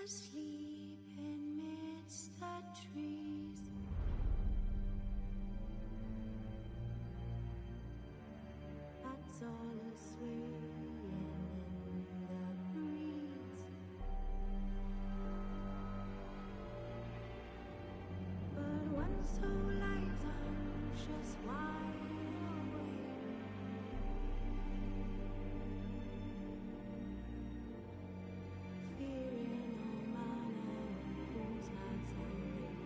asleep amidst the trees. That's all a swaying in the breeze. But when so light, I'm just wide awake. Fearing all manner of fools, hearts and ways.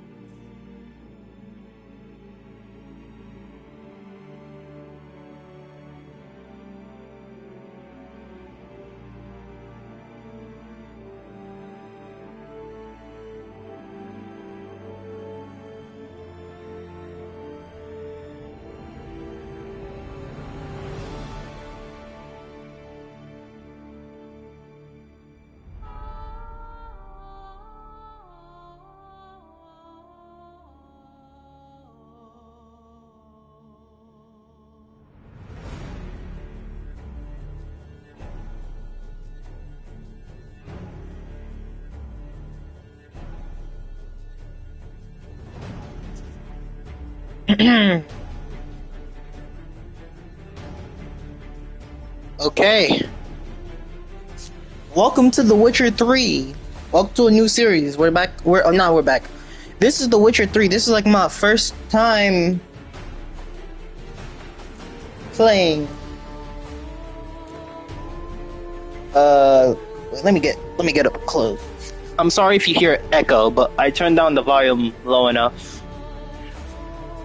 Okay. Welcome to The Witcher 3. Welcome to a new series. We're back. We're back. This is The Witcher 3. This is like my first time playing. Let me get up close. I'm sorry if you hear echo, but I turned down the volume low enough.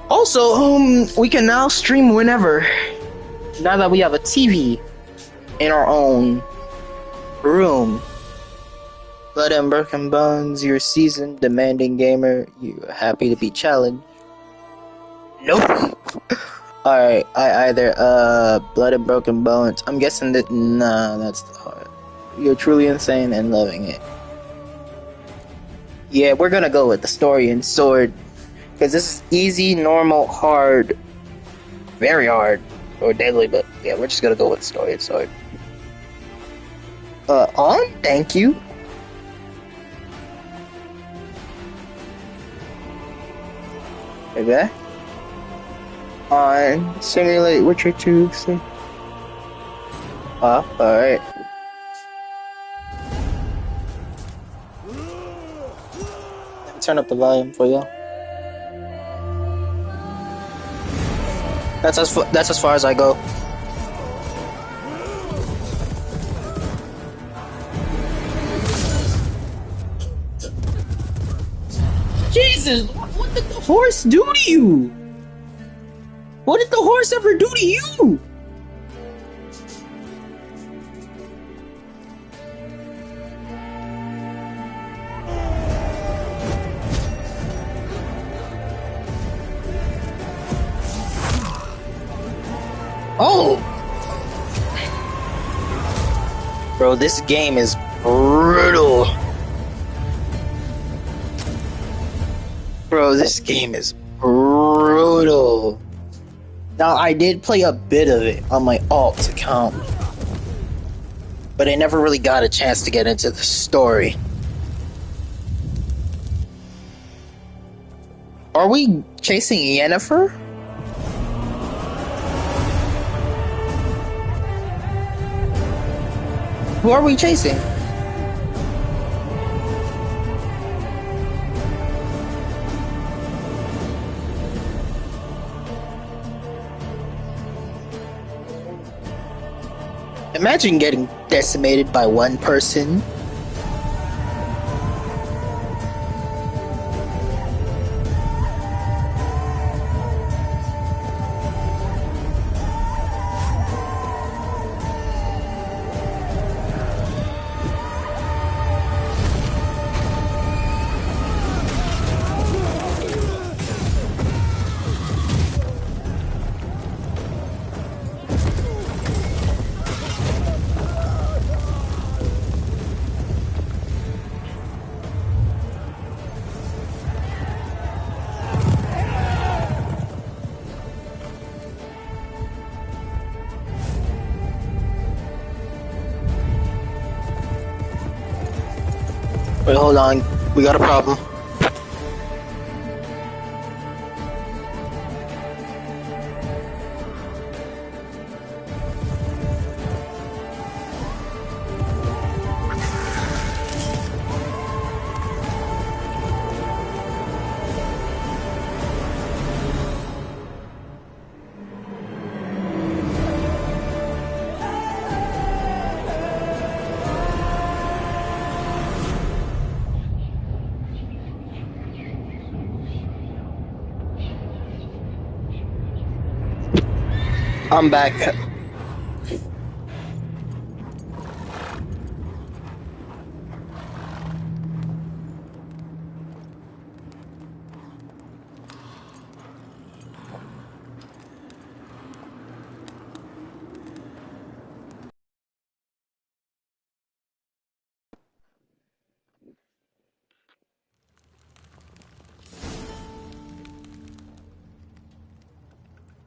Also, we can now stream whenever. Now that we have a TV in our own room. Blood and Broken Bones, you're a seasoned, demanding gamer. You're happy to be challenged. Nope. Alright, I either, Blood and Broken Bones. I'm guessing that, nah, that's the hard. You're truly insane and loving it. Yeah, we're gonna go with the story and sword. Because this is easy, normal, hard, very hard, or deadly, but yeah, we're just gonna go with story and sword. On? Thank you. Okay. On. Simulate Witcher 2. Alright. Let me turn up the volume for you. That's as far as I go. Jesus, what did the horse do to you? What did the horse ever do to you? Oh! Bro, this game is brutal. Bro, this game is brutal. Now, I did play a bit of it on my alt account, but I never really got a chance to get into the story. Are we chasing Yennefer? Who are we chasing? Imagine getting decimated by one person. Wait, hold on. We got a problem. I'm back.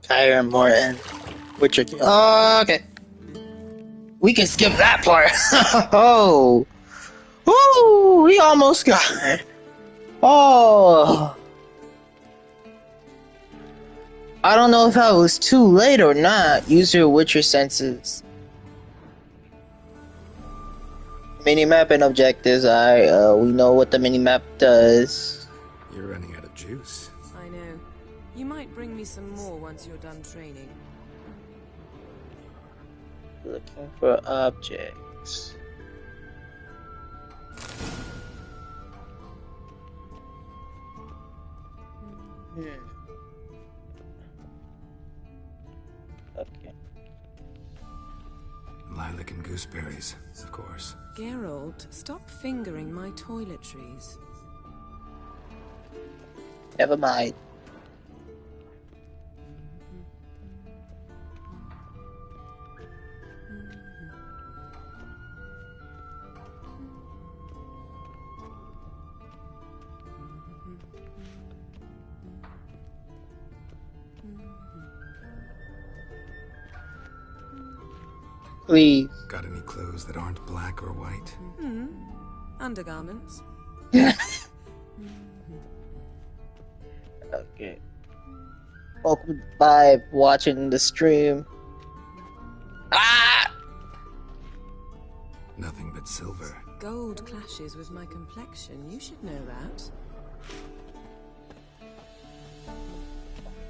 Kyra Morton. Witcher. Oh, okay. We can skip that part. Oh. Woo! We almost got it. Oh. I don't know if that was too late or not. Use your Witcher senses. Minimap and objectives. We know what the minimap does. You're running out of juice. I know. You might bring me some more once you're done training. Looking for objects. Okay. Lilac and gooseberries, of course. Geralt, stop fingering my toiletries. Never mind. Please. Got any clothes that aren't black or white? Undergarments. Okay. Welcome by watching the stream. Ah! Nothing but silver. Gold clashes with my complexion. You should know that.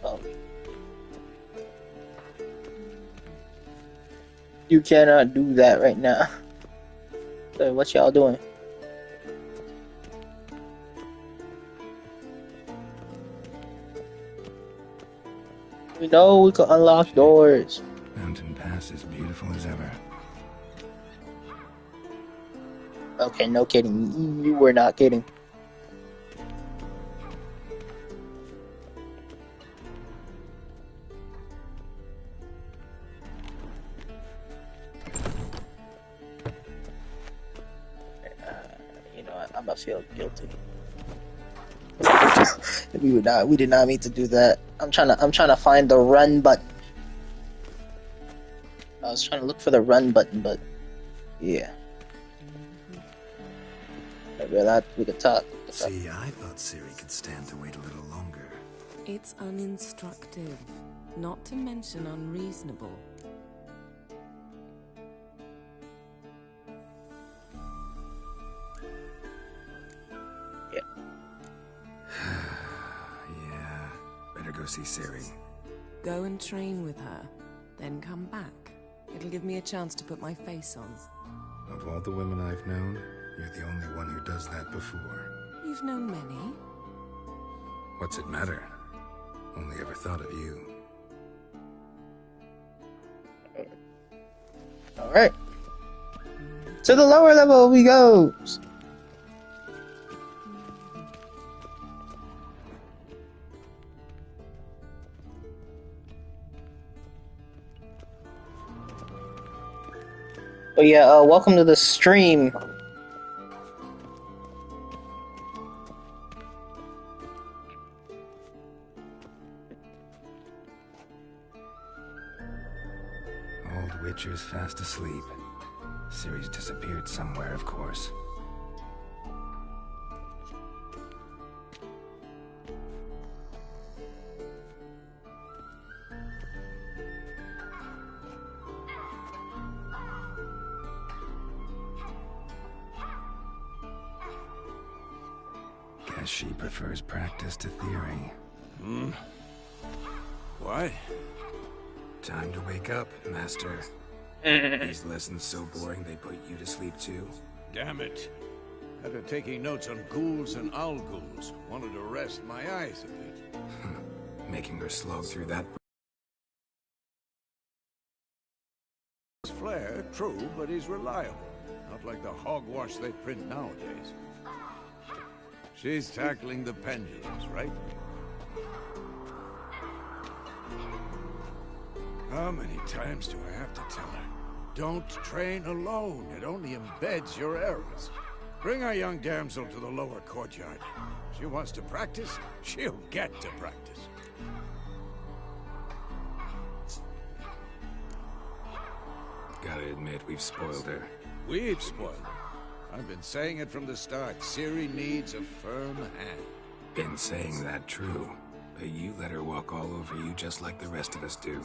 Oh. You cannot do that right now. So what y'all doing? We know we can unlock doors. Mountain Pass is beautiful as ever. Okay, no kidding. You were not kidding. You know what? I'm gonna feel guilty. We did not mean to do that. I'm trying to find the run button. I was trying to look for the run button, but yeah. Maybe that we could talk. See, I thought Ciri could stand to wait a little longer. It's uninstructive, not to mention unreasonable. Yeah, better go see Ciri. Go and train with her, then come back. It'll give me a chance to put my face on. Of all the women I've known, you're the only one who does that before. You've known many. What's it matter? Only ever thought of you. Alright. To the lower level we go. Oh yeah, welcome to the stream. Old Witcher's fast asleep. Ciri's disappeared somewhere, of course. As she prefers practice to theory. Hmm? What? Time to wake up, Master. These lessons so boring they put you to sleep too? Damn it. After taking notes on ghouls and owl ghouls, wanted to rest my eyes a bit. Making her slog through that. Flair, true, but he's reliable. Not like the hogwash they print nowadays. She's tackling the pendulums, right? How many times do I have to tell her? Don't train alone. It only embeds your errors. Bring our young damsel to the lower courtyard. She wants to practice, she'll get to practice. Gotta admit, we've spoiled her. We've spoiled her. I've been saying it from the start. Ciri needs a firm hand. Been saying that true, but you let her walk all over you just like the rest of us do.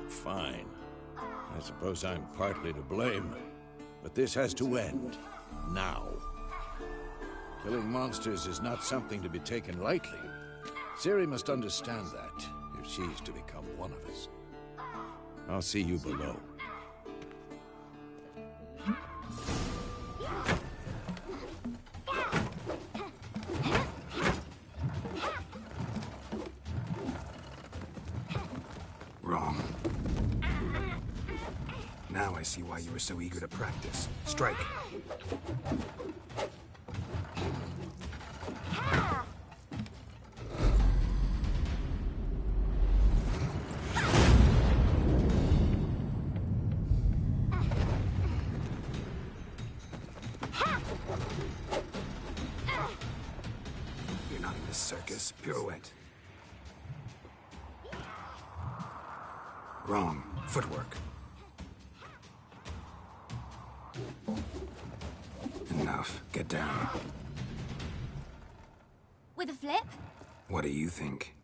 Fine. I suppose I'm partly to blame. But this has to end. Now. Killing monsters is not something to be taken lightly. Ciri must understand that, if she's to become one of us. I'll see you below. Wrong. Now I see why you were so eager to practice. Strike. You're not in the circus. Pirouette. Wrong. Footwork. Enough. Get down. With a flip? What do you think?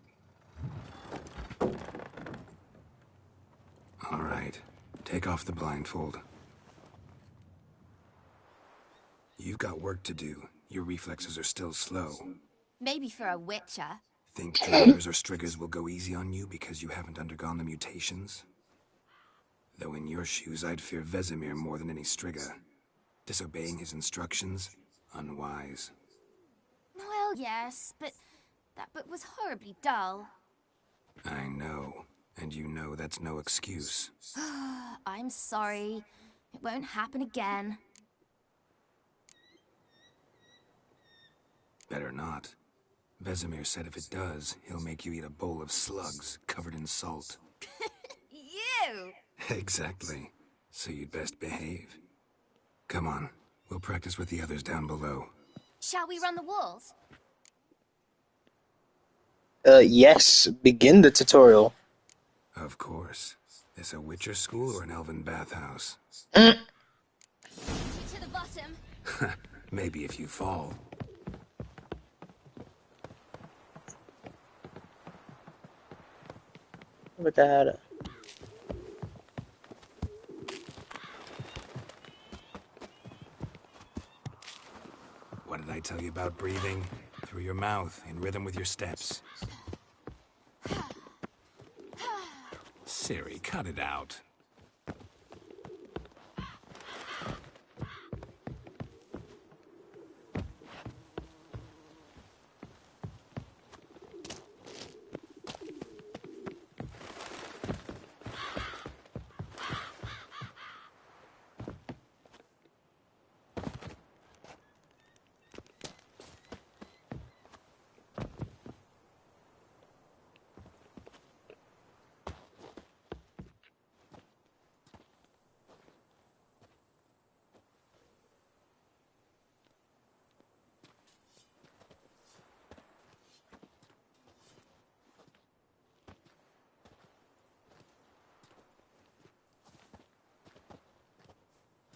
All right. Take off the blindfold. You've got work to do. Your reflexes are still slow. Maybe for a witcher. Think Draenors or Striggers will go easy on you because you haven't undergone the mutations? Though in your shoes, I'd fear Vesemir more than any Strigger. Disobeying his instructions? Unwise. Well, yes, but that book was horribly dull. I know. And you know that's no excuse. I'm sorry. It won't happen again. Better not. Vesemir said if it does, he'll make you eat a bowl of slugs covered in salt. You! Exactly. So you'd best behave. Come on. We'll practice with the others down below. Shall we run the walls? Yes. Begin the tutorial. Of course. This a Witcher school or an elven bathhouse? To the bottom. Maybe if you fall. What the hell? What did I tell you about breathing? Through your mouth, in rhythm with your steps. Ciri, cut it out.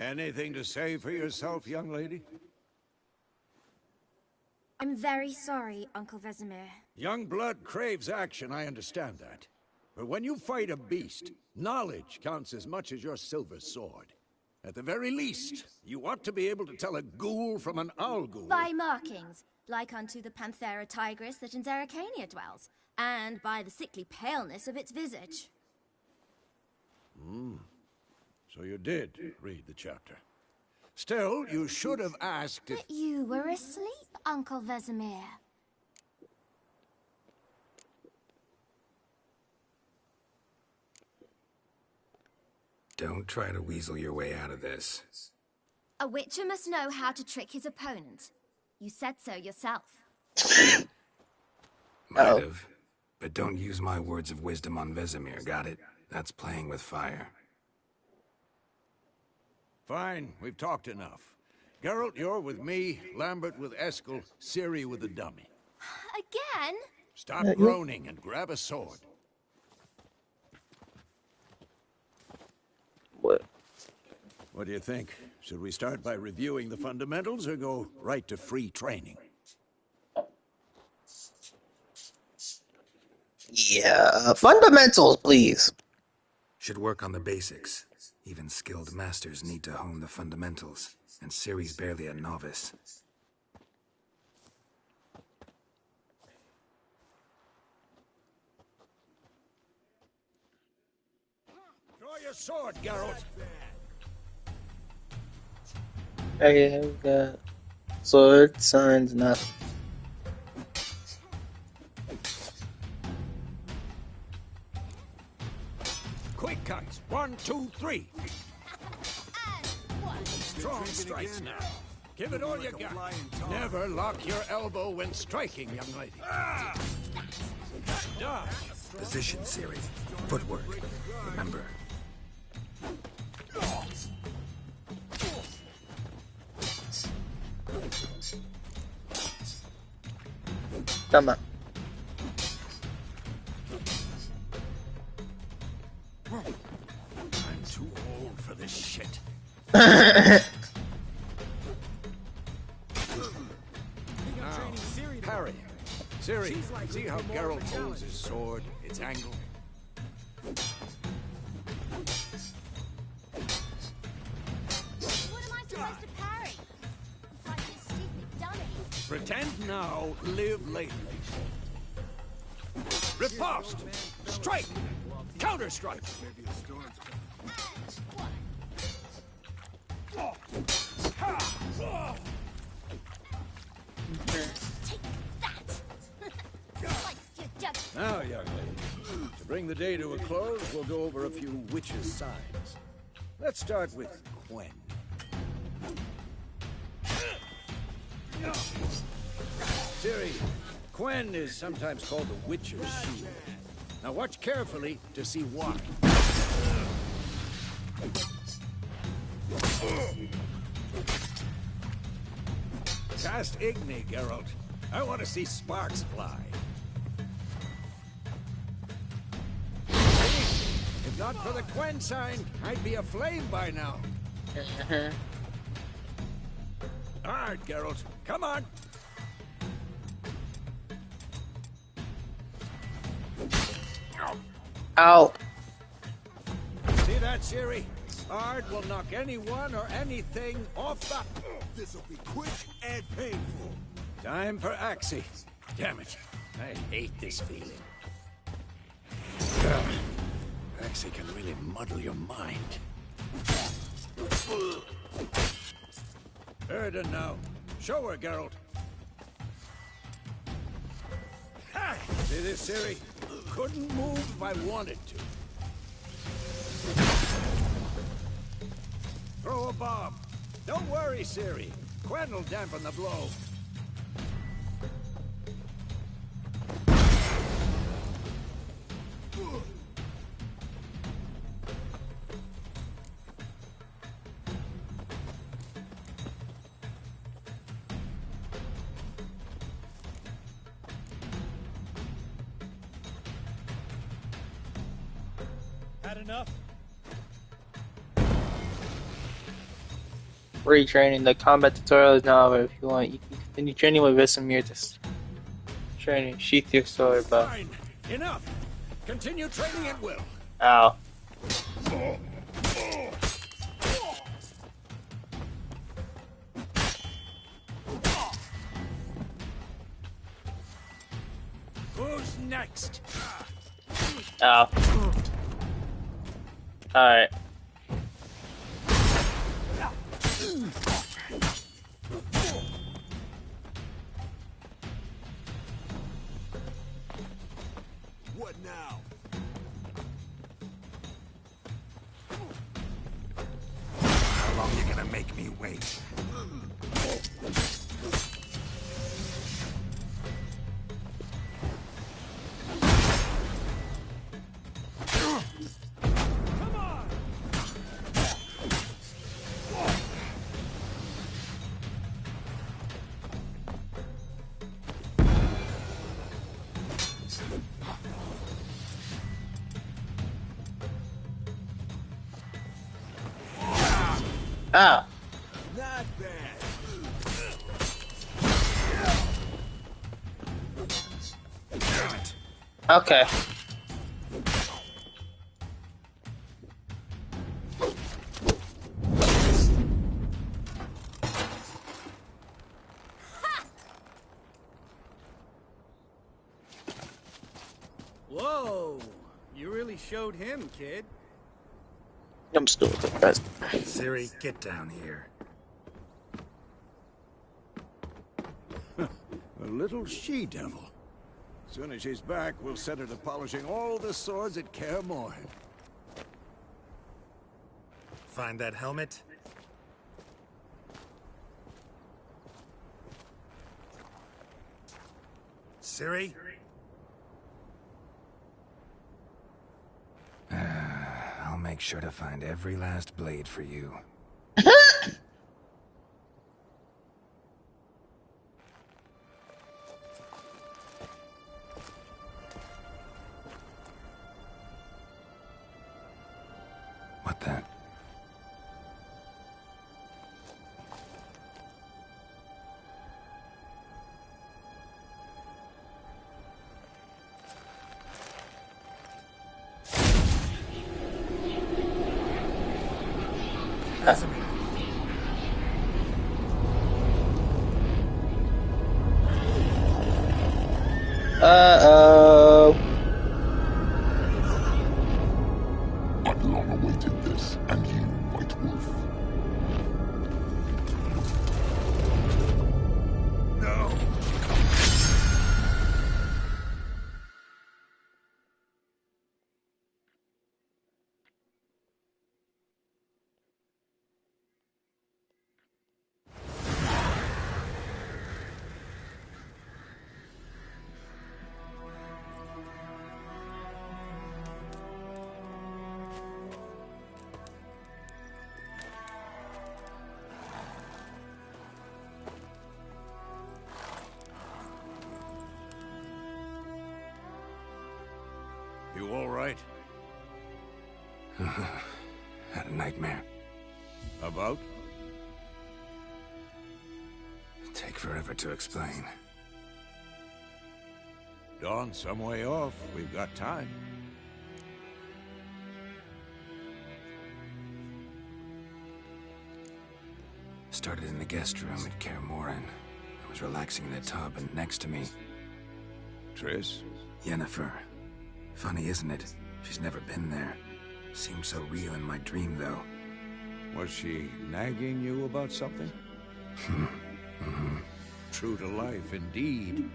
Anything to say for yourself, young lady? I'm very sorry, Uncle Vesemir. Young blood craves action, I understand that. But when you fight a beast, knowledge counts as much as your silver sword. At the very least, you ought to be able to tell a ghoul from an owl ghoul. By markings, like unto the Panthera tigris that in Zerrikania dwells, and by the sickly paleness of its visage. So you did read the chapter. Still, you should have asked if... But you were asleep, Uncle Vesemir. Don't try to weasel your way out of this. A witcher must know how to trick his opponent. You said so yourself. Might have. But don't use my words of wisdom on Vesemir, got it? That's playing with fire. Fine, we've talked enough. Geralt, you're with me, Lambert with Eskel, Ciri with the dummy. Again? Stop groaning and grab a sword. What? What do you think? Should we start by reviewing the fundamentals or go right to free training? Yeah, fundamentals, please. Should work on the basics. Even skilled masters need to hone the fundamentals, and Ciri's barely a novice. Draw your sword, Geralt. Okay, we got sword, signs, nothing. Quick cuts. 1, 2, 3. Strong strikes now. Give it all you got. Never lock your elbow when striking, young lady. Dodge. Position, Ciri. Footwork. Remember. Come on. I'm too old for this shit. Parry. Ciri, see how Geralt holds his sword, its angle? What am I supposed to parry? Like this stupid dummy. Pretend now, live later. Riposte! Strike! Counter-strike! Now, young lady, to bring the day to a close, we'll go over a few witches' signs. Let's start with Quen. Ciri, Quen is sometimes called the Witcher's Shield. Now watch carefully to see why. Cast Igni, Geralt. I want to see sparks fly. If not for the Quen sign, I'd be aflame by now. Hard, Geralt. Come on. Ow. See that, Ciri? Hard will knock anyone or anything off the... This'll be quick and painful. Time for Axii. Damn it. I hate this feeling. Axii can really muddle your mind. Erden now. Show her, Geralt. Ha! See this, Ciri? Couldn't move if I wanted to. Throw a bomb. Don't worry, Ciri. Quen will dampen the blow. Had enough? Retraining. The combat tutorial is now over. If you want, you can continue training with Vesemir to training. Sheath your sword, but... Fine. Enough. Continue training at will. Ow. Who's next? Oh. Alright. What now? How long you gonna make me wait? Ah. Not bad. Damn it. Okay. Whoa! You really showed him, kid. I'm still guys. Siri, get down here. A little she-devil. Soon as she's back, we'll set her to polishing all the swords at Kaer Morhen. Find that helmet? Siri? I'll make sure to find every last blade for you. What the? Uh-oh. I've long awaited this, and you, White Wolf. No! You all right? Had a nightmare. About? Take forever to explain. Dawn, some way off. We've got time. Started in the guest room at Kaer Morhen. I was relaxing in a tub, and next to me, Triss? Yennefer. Funny, isn't it? She's never been there. Seemed so real in my dream, though. Was she nagging you about something? True to life, indeed.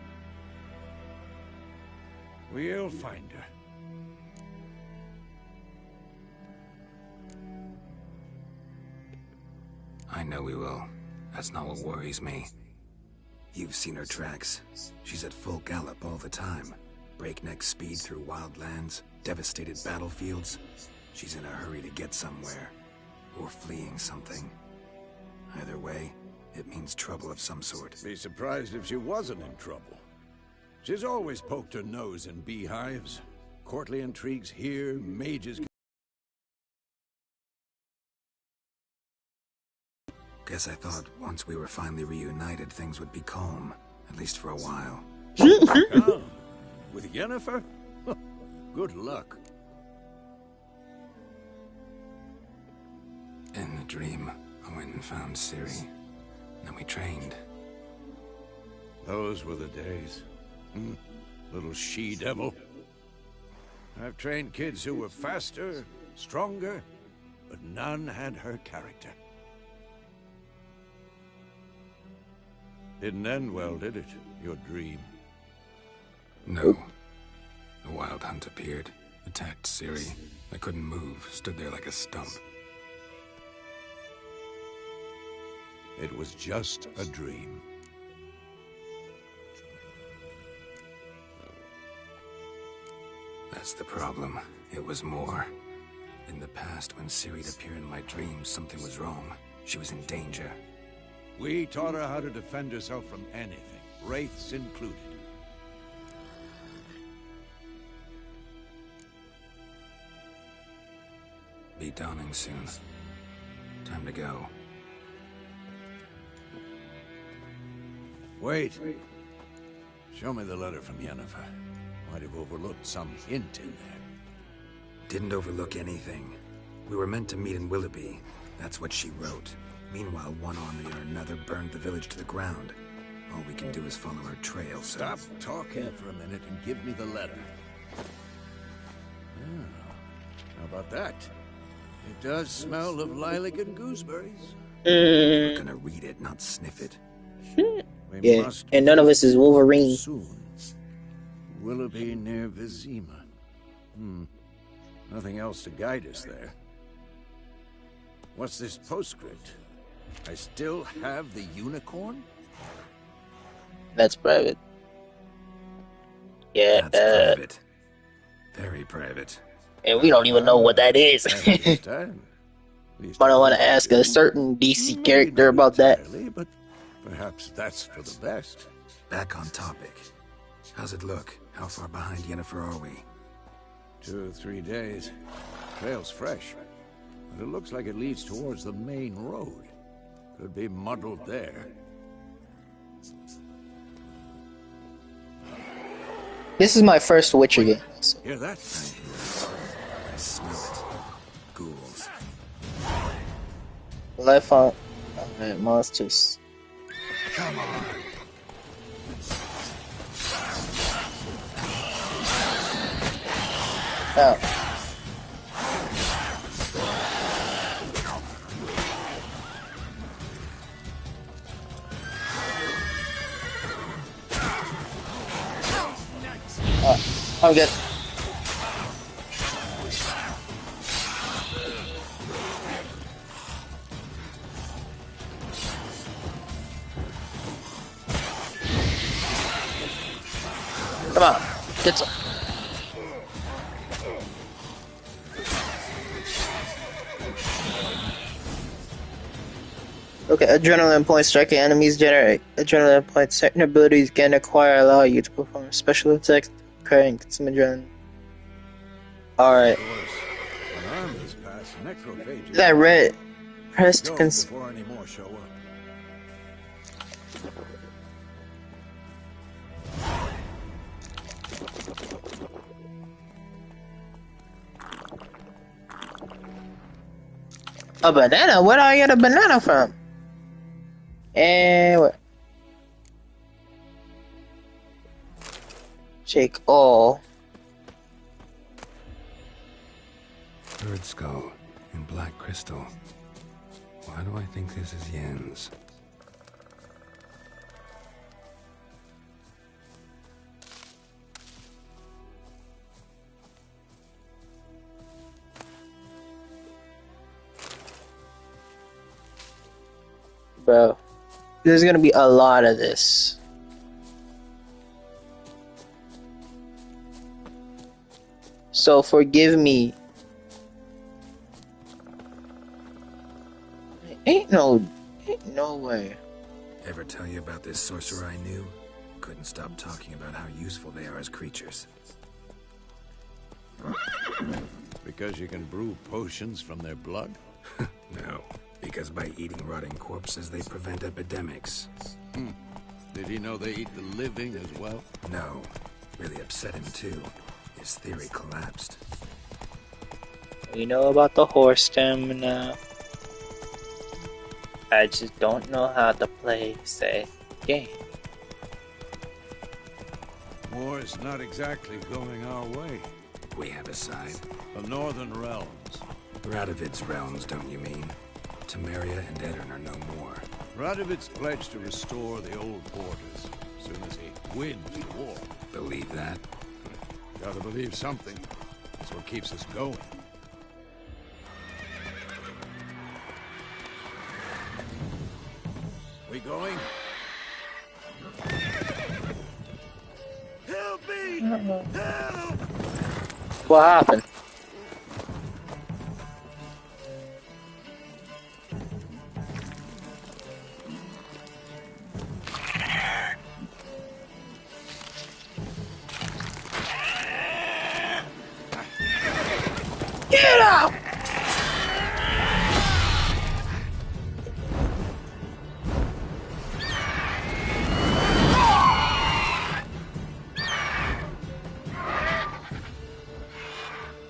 We'll find her. I know we will. That's not what worries me. You've seen her tracks. She's at full gallop all the time. Breakneck speed through wild lands, devastated battlefields. She's in a hurry to get somewhere. Or fleeing something. Either way, it means trouble of some sort. Be surprised if she wasn't in trouble. She's always poked her nose in beehives. Courtly intrigues here, mages... Guess I thought once we were finally reunited, things would be calm. At least for a while. Calm? With Yennefer? Good luck. In the dream, I went and found Ciri. Then we trained. Those were the days. little she-devil. I've trained kids who were faster, stronger, but none had her character. Didn't end well, did it? Your dream? No. The Wild Hunt appeared, attacked Ciri. I couldn't move, stood there like a stump. It was just a dream. That's the problem. It was more. In the past, when Ciri'd appear in my dreams, something was wrong. She was in danger. We taught her how to defend herself from anything, wraiths included. Be dawning soon. Time to go. Wait. Show me the letter from Yennefer. Might have overlooked some hint in there. Didn't overlook anything. We were meant to meet in Willoughby. That's what she wrote. Meanwhile, one army or another burned the village to the ground. All we can do is follow her trail, so... Stop talking for a minute and give me the letter. Oh, how about that? It does smell of lilac and gooseberries. We're gonna read it, not sniff it. Yeah, and none of us is Wolverine. Soon. Willoughby near Vizima. Nothing else to guide us there. What's this postscript? I still have the unicorn? That's private. Yeah, That's private. Very private. and we don't even know what that is. I understand. At least But I want to ask a certain DC character about that. entirely, but perhaps that's for the best. Back on topic. How's it look? How far behind Yennefer are we? 2 or 3 days. Trail's fresh, but it looks like it leads towards the main road. Could be muddled there. This is my first Witcher game. Hear that? I smell it. Ghouls. Life on monsters. Come on. Oh. I'm good. Come on, get some. Okay, adrenaline points. Striking enemies generate adrenaline points. Certain abilities can acquire allow you to perform special attacks, carrying some adrenaline. Alright. An army's past necrophages. That red. Press to Go cons- before any more show up. A banana? Where do I get a banana from? And what? Shake all. Bird skull and black crystal. Why do I think this is Yen's? Bro, there's gonna be a lot of this. So forgive me. Ain't no way. Ever tell you about this sorcerer I knew? Couldn't stop talking about how useful they are as creatures. Because you can brew potions from their blood? No, because by eating rotting corpses, they prevent epidemics. Did he know they eat the living as well? No, really upset him too. His theory collapsed. We know about the horse stamina. I just don't know how to play, say, game. War's not exactly going our way. We have a side. The Northern Realms. Radovid's realms, don't you mean? Temeria and Edirn are no more. Radovid's pledged to restore the old borders as soon as he wins the war. Believe that? Gotta believe something. That's what keeps us going. We going? Help me! Help! What happened? Get up!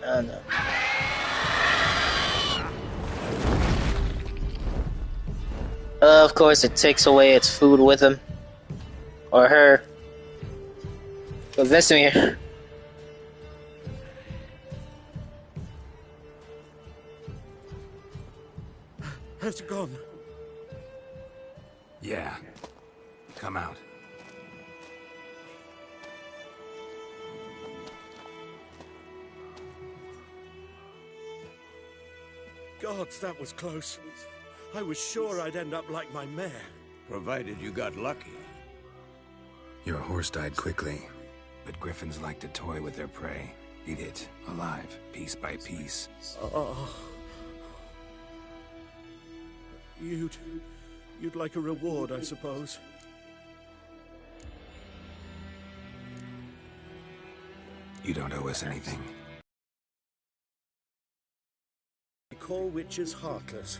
Oh no. Of course, it takes away its food with him. Or her. But Vesemir. Has it gone? Yeah. Come out. Gods, that was close. I was sure I'd end up like my mare. Provided you got lucky. Your horse died quickly, but griffins like to toy with their prey. Eat it, alive, piece by piece. Oh. You'd like a reward, I suppose. You don't owe us anything. They call witches heartless.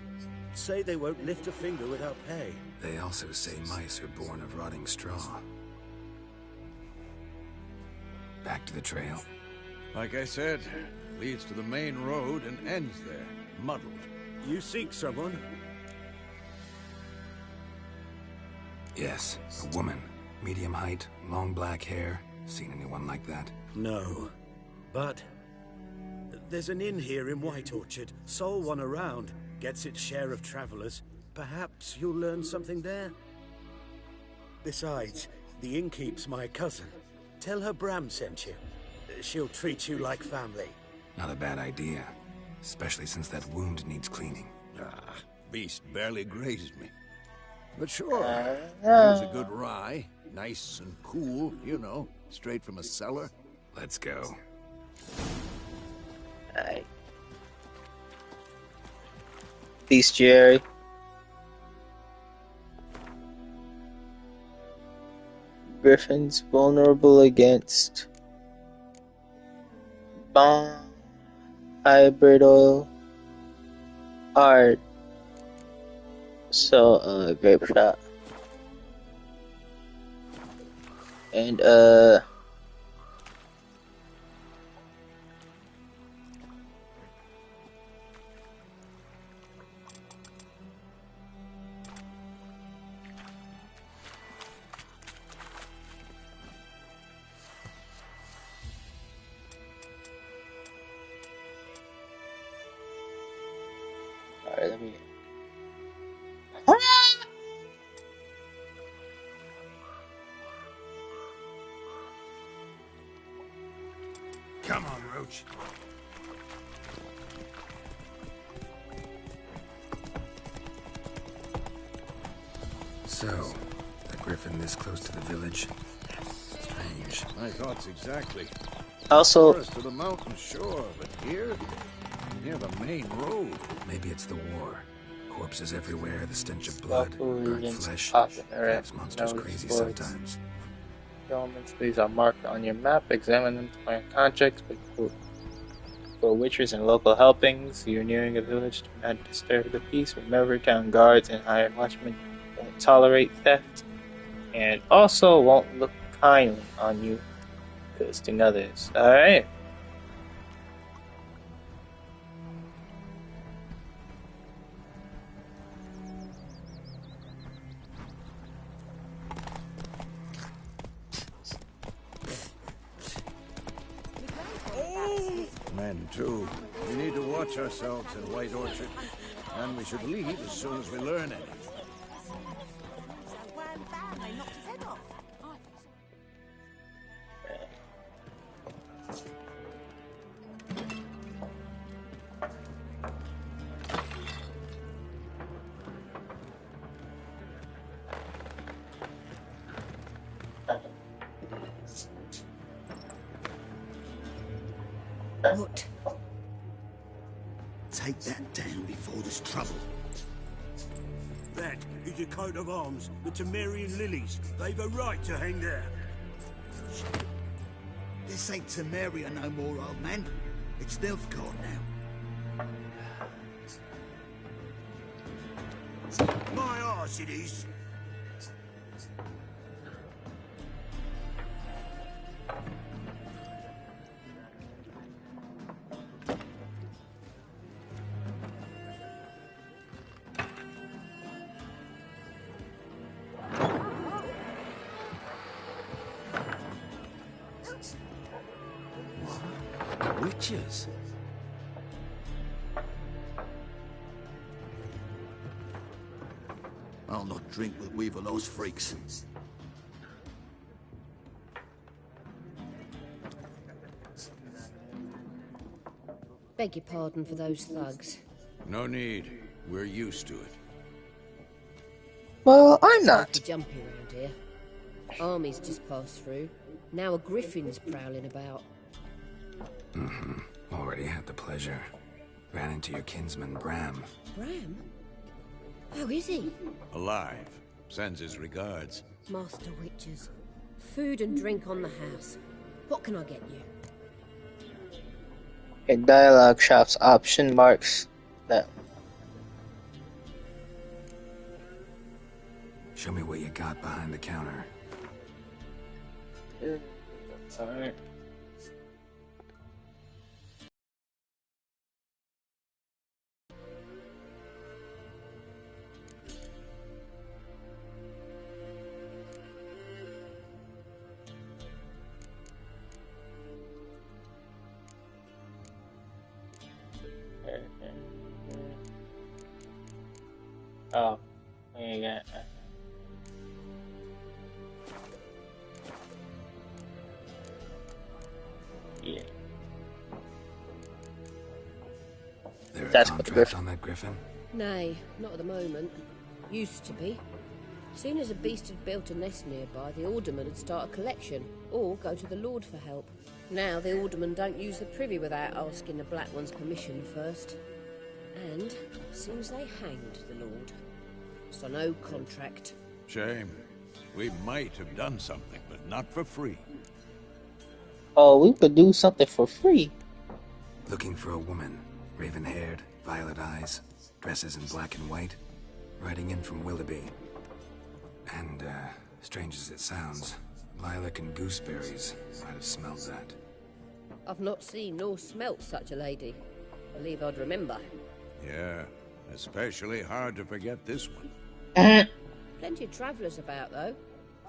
Say they won't lift a finger without pay. They also say mice are born of rotting straw. Back to the trail. Like I said, leads to the main road and ends there, muddled. You seek someone? Yes, a woman. Medium height, long black hair. Seen anyone like that? No. But there's an inn here in White Orchard. Sole one around. Gets its share of travelers. Perhaps you'll learn something there? Besides, the innkeep's my cousin. Tell her Bram sent you. She'll treat you like family. Not a bad idea. Especially since that wound needs cleaning. Ah, beast barely grazed me. But sure, here's a good rye. Nice and cool, you know, straight from a cellar. Let's go. Alright. Peace, Jerry. Griffin's vulnerable against bomb, hybrid oil, hard. So, grape shot. And, alright, let me... Come on, Roach. So, the griffin this close to the village? Strange. My thoughts exactly. Also, First to the mountain, sure, but here, near the main road. Maybe it's the war. Corpses everywhere, the stench of blood, local burnt regions flesh. popping Drives around. monsters crazy sometimes. Elements, these are marked on your map. Examine them to find contracts for witches and local helpings. You're nearing a village. Do not disturb the peace. Remember, town guards and hired watchmen won't tolerate theft, and also won't look kindly on you visiting others. All right. watch ourselves in White Orchard, and we should leave as soon as we learn anything. What? Take that down before there's trouble. That is a coat of arms, the Temerian lilies. They've a right to hang there. This ain't Temeria no more, old man. It's Nilfgaard now. My arse it is. Witches? I'll not drink with Weaverlaw's freaks. Beg your pardon for those thugs. No need. We're used to it. Well, I'm not. Pretty jumpy around here. Armies just passed through. Now a griffin's prowling about. Already had the pleasure. Ran into your kinsman, Bram. Bram? How is he? Alive. Sends his regards. Master Witches. Food and drink on the house. What can I get you? Okay, dialogue shops option marks. That. Show me what you got behind the counter. Alright. Oh, you got. Yeah. There a That's what the contract griffin. on that griffin? Nay, not at the moment. Used to be. Soon as a beast had built a nest nearby, the alderman would start a collection, or go to the Lord for help. Now the aldermen don't use the privy without asking the Black One's permission first. And seems they hanged the Lord. So no contract. Shame. We might have done something, but not for free. Oh, we could do something for free. Looking for a woman. Raven-haired, violet eyes, dresses in black and white. Riding in from Willoughby. And, strange as it sounds, lilac and gooseberries might have smelled that. I've not seen nor smelt such a lady. Believe I'd remember. Yeah, especially hard to forget this one. Plenty of travellers about, though.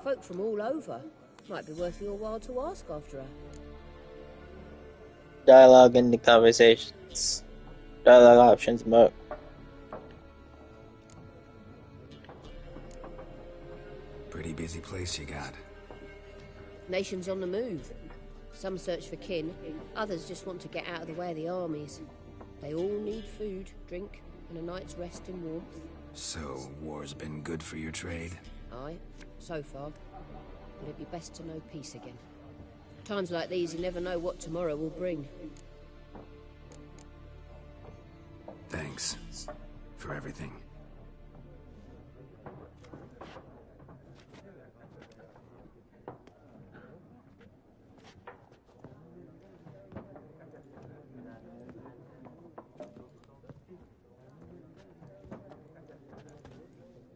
Folk from all over. Might be worth your while to ask after her. Dialogue in the conversations. Dialogue options mark. Pretty busy place you got. Nations on the move. Some search for kin, others just want to get out of the way of the armies. They all need food, drink, and a night's rest in warmth. So, war's been good for your trade? Aye, so far. But it'd be best to know peace again. Times like these, you never know what tomorrow will bring. Thanks. For everything.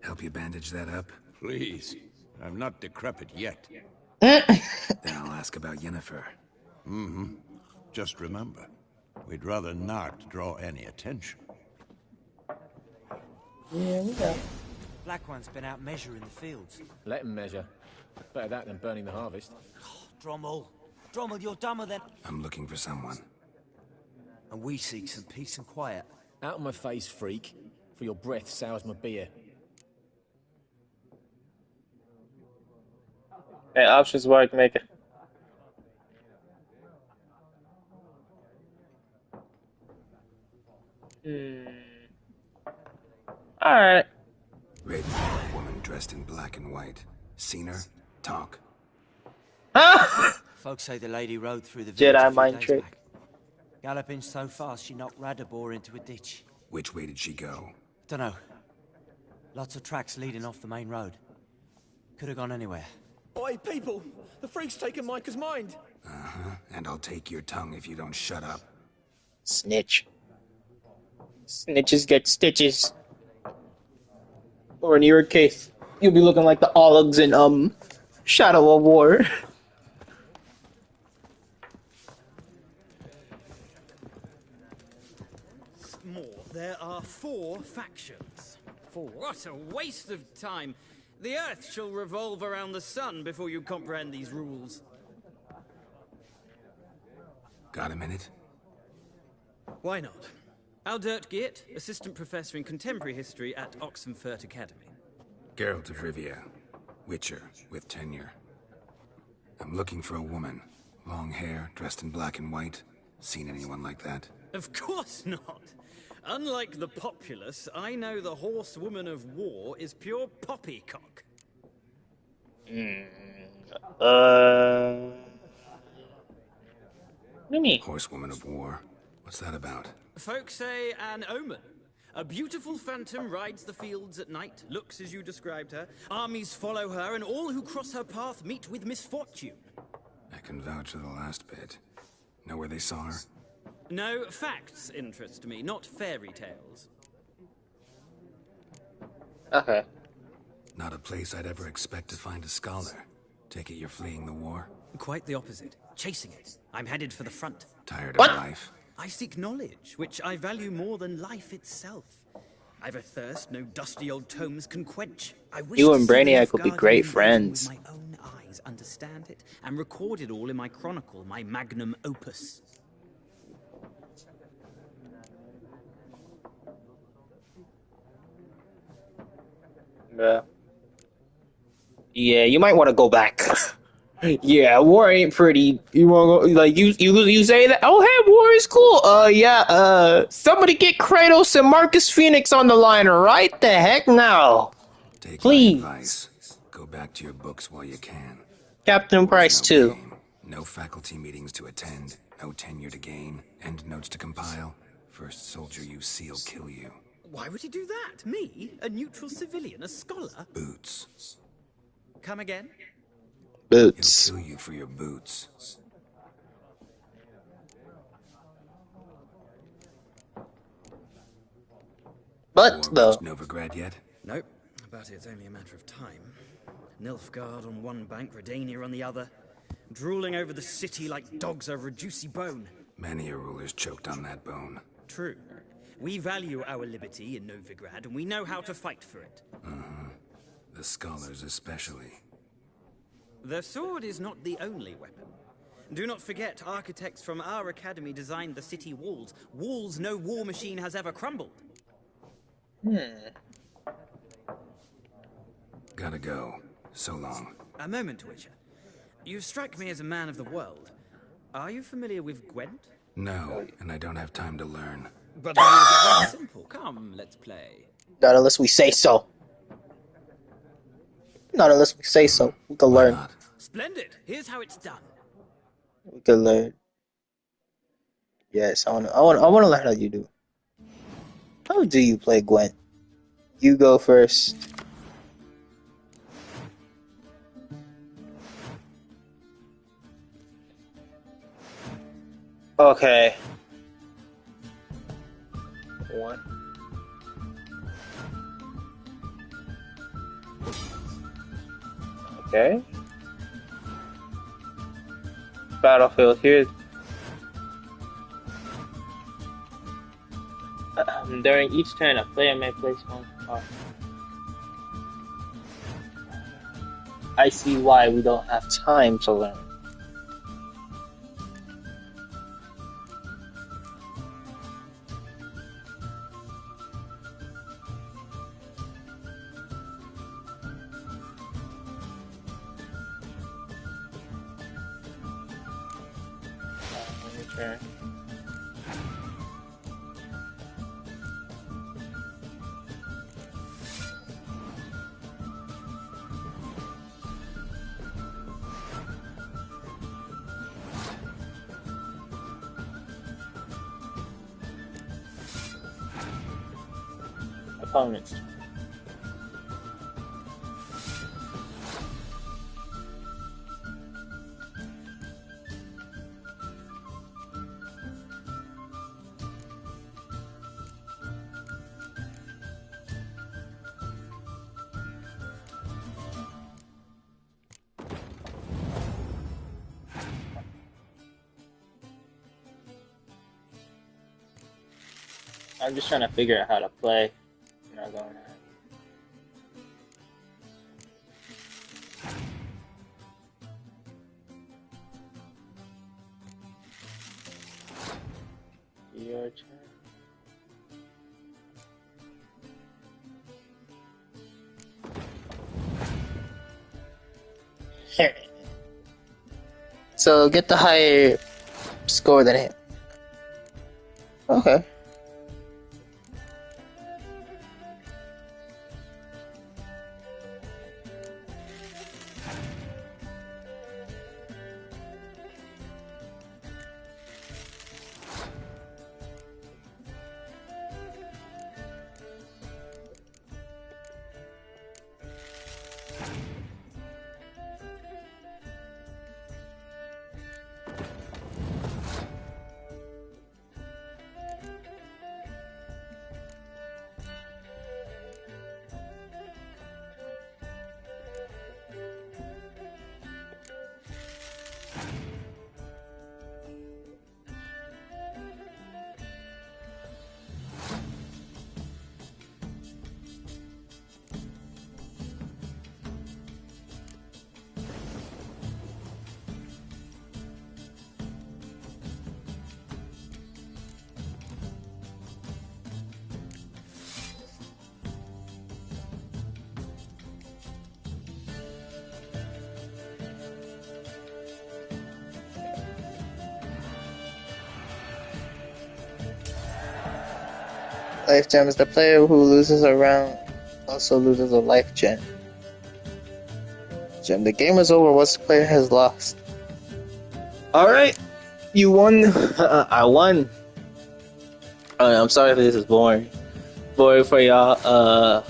Help you bandage that up? Please. I'm not decrepit yet. Then I'll ask about Yennefer. Mm-hmm. Just remember, we'd rather not draw any attention. Yeah, we go. Black One's been out measuring the fields. Let him measure. Better that than burning the harvest. Drommel. Drommel, you're dumber than... I'm looking for someone. And we seek some peace and quiet. Out of my face, freak. For your breath sours my beer. Okay, options where I can make it. Alright. Raven, woman dressed in black and white. Seen her? Talk. Folks say the lady rode through the village Jedi a few mind days trick. back. Galloping so fast she knocked Radabor into a ditch. Which way did she go? Dunno. Lots of tracks leading off the main road. Could have gone anywhere. Oi, people! The freak's taken Micah's mind! Uh-huh. And I'll take your tongue if you don't shut up. Snitch. Snitches get stitches. Or in your case, you'll be looking like the Ologs in Shadow of War. More. There are 4 factions. 4? What a waste of time. The Earth shall revolve around the sun before you comprehend these rules. Got a minute? Why not? Aldert Geert, Assistant Professor in Contemporary History at Oxenfurt Academy. Geralt of Rivia. Witcher, with tenure. I'm looking for a woman. Long hair, dressed in black and white. Seen anyone like that? Of course not. Unlike the populace, I know the horsewoman of war is pure poppycock. What do you mean? Horsewoman of war? What's that about? Folks say an omen. A beautiful phantom rides the fields at night, looks as you described her. Armies follow her, and all who cross her path meet with misfortune. I can vouch for the last bit. Know where they saw her? No, facts interest me, not fairy tales. Okay. Not a place I'd ever expect to find a scholar. Take it you're fleeing the war? Quite the opposite. Chasing it. I'm headed for the front. Tired of life? I seek knowledge, which I value more than life itself. I've a thirst no dusty old tomes can quench. I wish You and to see the Brainiac would be Nilfgaardian great invasion friends. With my own eyes, understand it, and record it all in my chronicle, my magnum opus. Yeah, you might want to go back. Yeah, war ain't pretty. You want to go, like you say that? Oh, hey, war is cool. Yeah. Somebody get Kratos and Marcus Phoenix on the line right the heck now. Take Please. my advice. Go back to your books while you can. Captain Price too. Game. No faculty meetings to attend. No tenure to gain. Endnotes to compile. First soldier you see will kill you. Why would he do that? Me? A neutral civilian? A scholar? Boots. Come again? Boots. He'll kill you for your boots. But though. Novigrad yet? Nope, but it's only a matter of time. Nilfgaard on one bank, Redania on the other, drooling over the city like dogs over a juicy bone. Many a ruler's choked on that bone. True. We value our liberty in Novigrad, and we know how to fight for it. The scholars especially. The sword is not the only weapon. Do not forget, architects from our academy designed the city walls. Walls no war machine has ever crumbled. Gotta go. So long. A moment, Witcher. You strike me as a man of the world. Are you familiar with Gwent? No, and I don't have time to learn. But the rules are very simple. Come, let's play. Not unless we say so. Not unless we say so. We can learn. Splendid. Here's how it's done. We can learn. Yes, I wanna learn how you do. How do you play Gwent? You go first. Okay. 1. Okay. Battlefield here. During each turn, a player may place one card. I see why we don't have time to learn. turn. Opponents. I'm just trying to figure out how to play. I'm not going to. Your turn. So get the higher score than him. Okay. Life gem is the player who loses a round also loses a life gem. The game is over once the player has lost. Alright, you won. I won. I'm sorry if this is boring. Boring for y'all.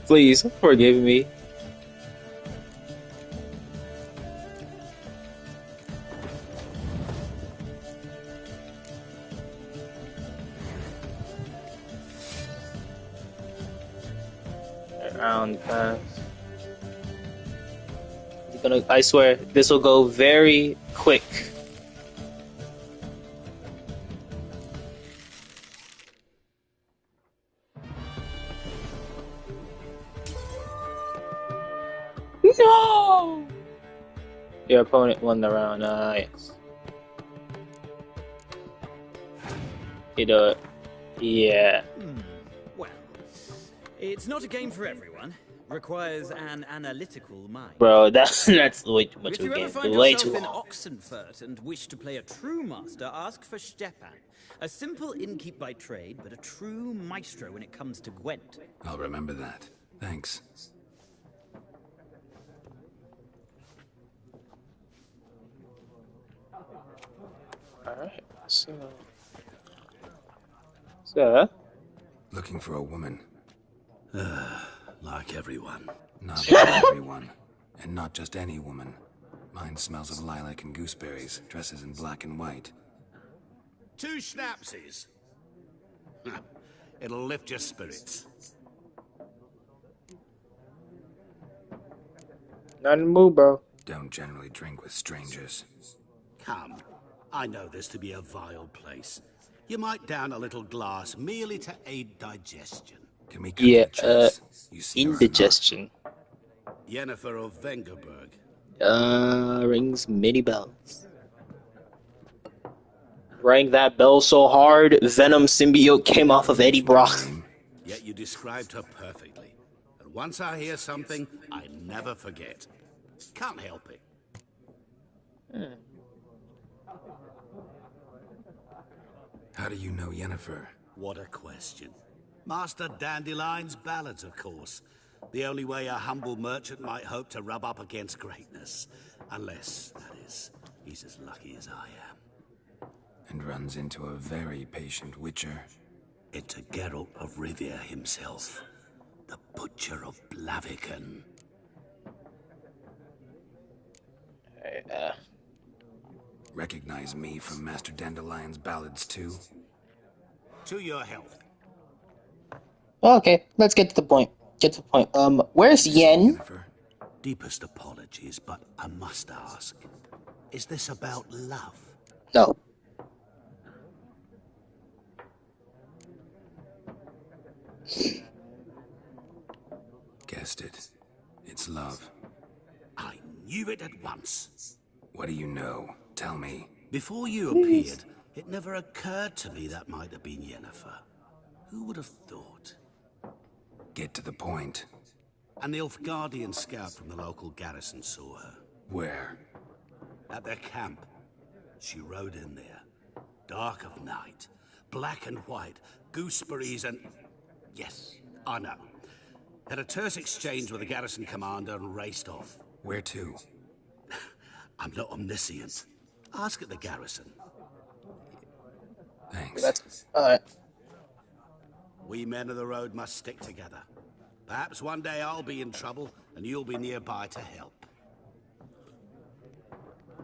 Please forgive me. Round pass. I swear, this will go very quick. No! Your opponent won the round. Nice. You do it. Yeah. Well, it's not a game for everyone. Requires an analytical mind. Bro, that's way too much If of a you ever game. find Way yourself too in long. Oxenfurt and wish to play a true master, ask for Stepan. A simple innkeep by trade, but a true maestro when it comes to Gwent. I'll remember that. Thanks. Alright, so... Looking for a woman. Like everyone. Not like everyone. And not just any woman. Mine smells of lilac and gooseberries, dresses in black and white. 2 schnapsies. It'll lift your spirits. Not in the mood, bro. Don't generally drink with strangers. Come. I know this to be a vile place. You might down a little glass merely to aid digestion. Can we indigestion. Yennefer of Vengerberg. Rings many bells. Rang that bell so hard, Venom symbiote came off of Eddie Brock. Yet you described her perfectly. And once I hear something, I never forget. Can't help it. How do you know Yennefer? What a question. Master Dandelion's ballads, of course. The only way a humble merchant might hope to rub up against greatness. Unless, that is, he's as lucky as I am. And runs into a very patient witcher. Into Geralt of Rivia himself. The Butcher of Blaviken. Recognize me from Master Dandelion's ballads too? To your health. Okay, let's get to the point. Where's Yen? Deepest apologies, but I must ask. Is this about love? No. Guessed it. It's love. I knew it at once. What do you know? Tell me. Before you appeared, it never occurred to me that might have been Yennefer. Who would have thought? Get to the point. An Nilfgaardian scout from the local garrison saw her. Where? At their camp. She rode in there. Dark of night. Black and white. Gooseberries and... Yes, I know. Had a terse exchange with the garrison commander and raced off. Where to? I'm not omniscient. Ask at the garrison. Thanks. That's alright. We men of the road must stick together. Perhaps one day I'll be in trouble and you'll be nearby to help.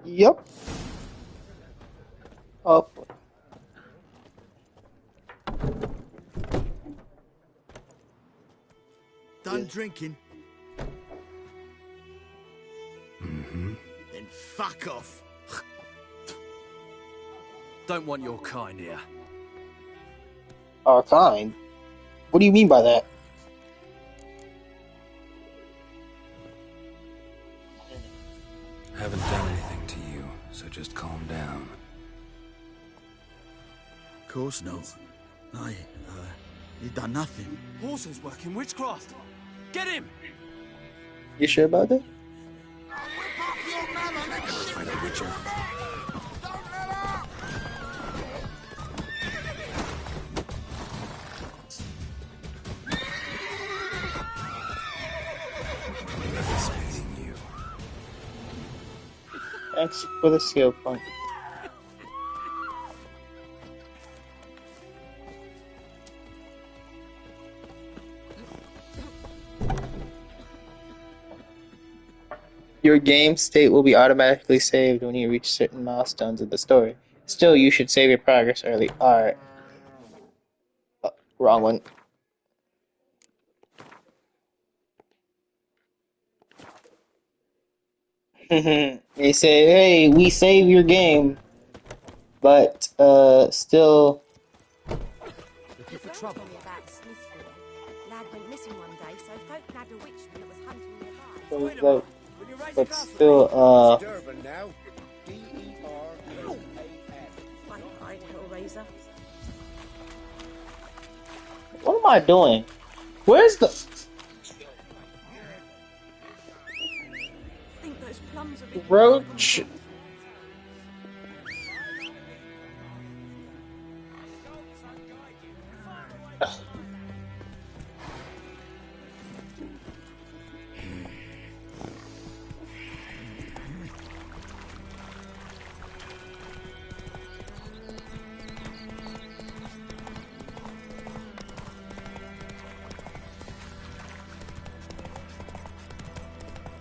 Yep. Oh. Done drinking? Mm-hmm. Then fuck off. Don't want your kind here. Our kind? What do you mean by that? Haven't done anything to you, so just calm down. Of course no. You done nothing. Horses working witchcraft. Get him! You sure about that? Fight a witcher. Thanks for the skill point. Your game state will be automatically saved when you reach certain milestones of the story. Still, you should save your progress early. Alright. Oh, wrong one. They say, hey, we save your game, but still. Looking for trouble. About Smithfield. Lad went missing one day, so folk nabbed a witchman that was hunting nearby. But still, Durban now. One eyed Hellraiser. What am I doing? Where's the? Think those plums are Roach.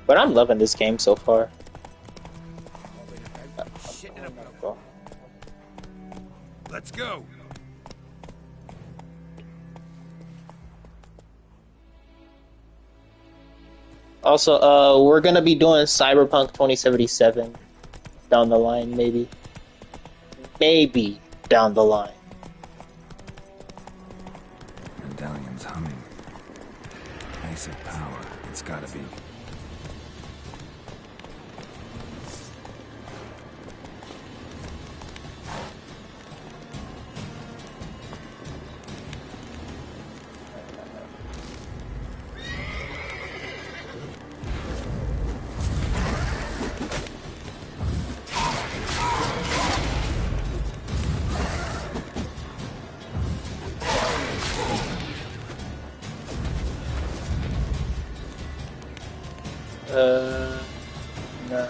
But I'm loving this game so far. Let's go. Also, we're gonna be doing Cyberpunk 2077 down the line, maybe. Maybe down the line. Medallion's humming. Ice of power. It's gotta be. No.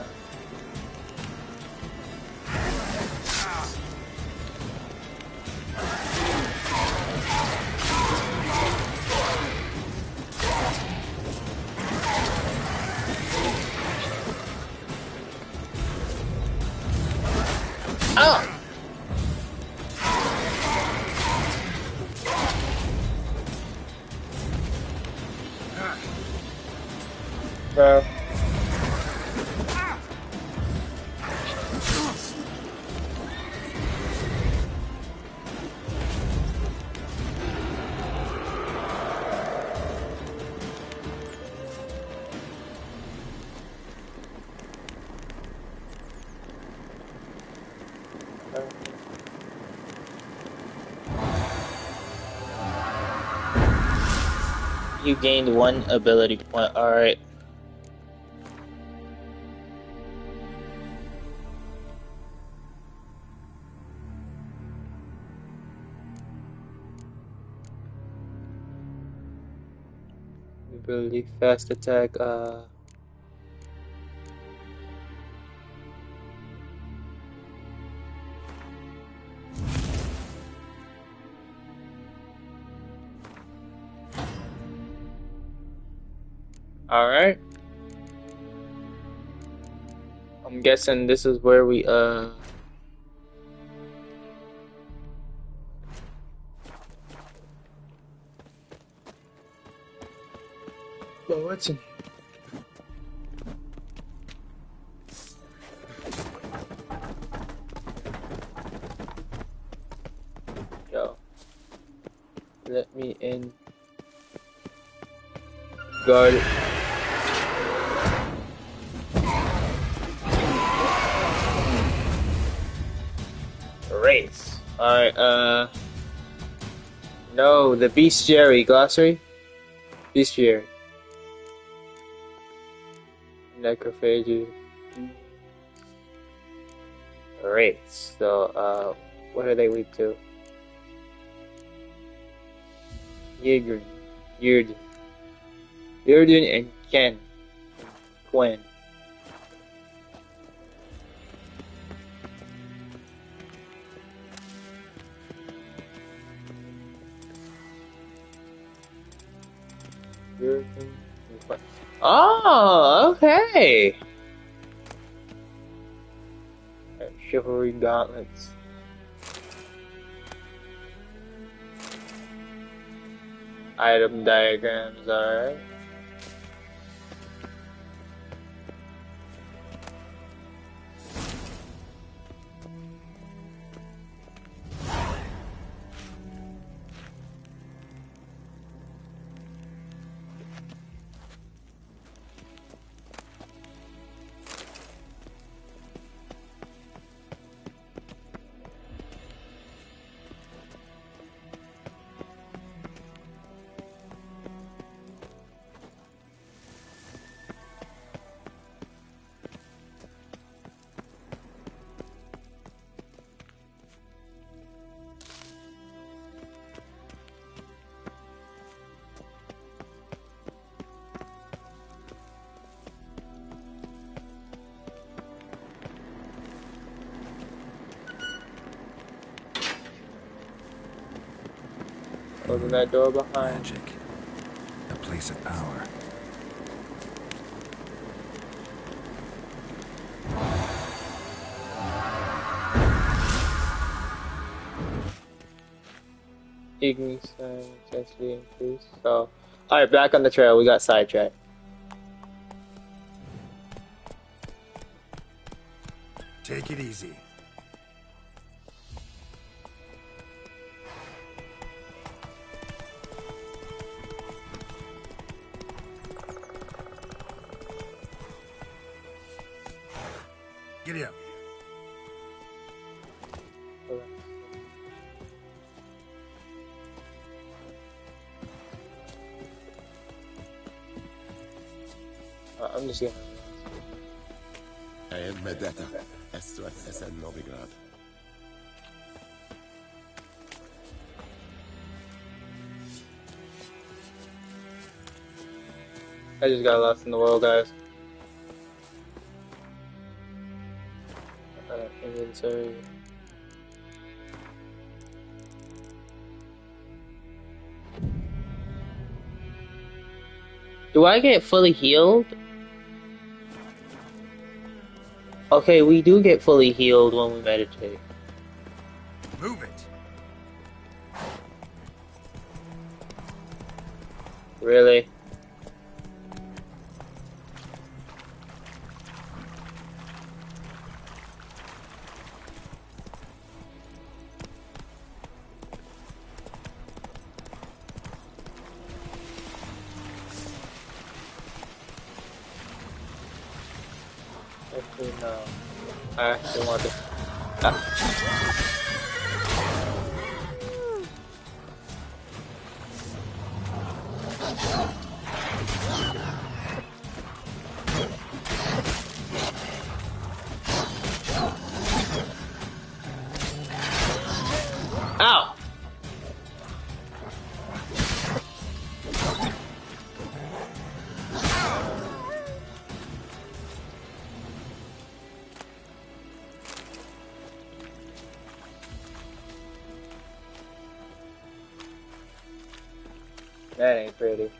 Oh! Bro. You gained 1 ability point. Alright. Ability fast attack, Alright. I'm guessing this is where we, Well, what's in here? Yo. Let me in. Guard it. Race. Alright, no, the bestiary glossary. Bestiary. Necrophages. Race. So, what are they weak to? Yurden, and Ken. Gwen. Oh, okay. Chivalry gauntlets. Item diagrams, alright. Open that door behind. Magic. A place of power. Ignis intensity increase. So, alright, back on the trail. We got sidetracked. Take it easy. Giddy up. I'm just gonna. I am Medetta, SOS SN Novigrad. I just got lost in the world, guys. Inventory. Do I get fully healed? Okay, we do get fully healed when we meditate. Move it. Really? Actually, no. I actually want to. Ow! That ain't pretty.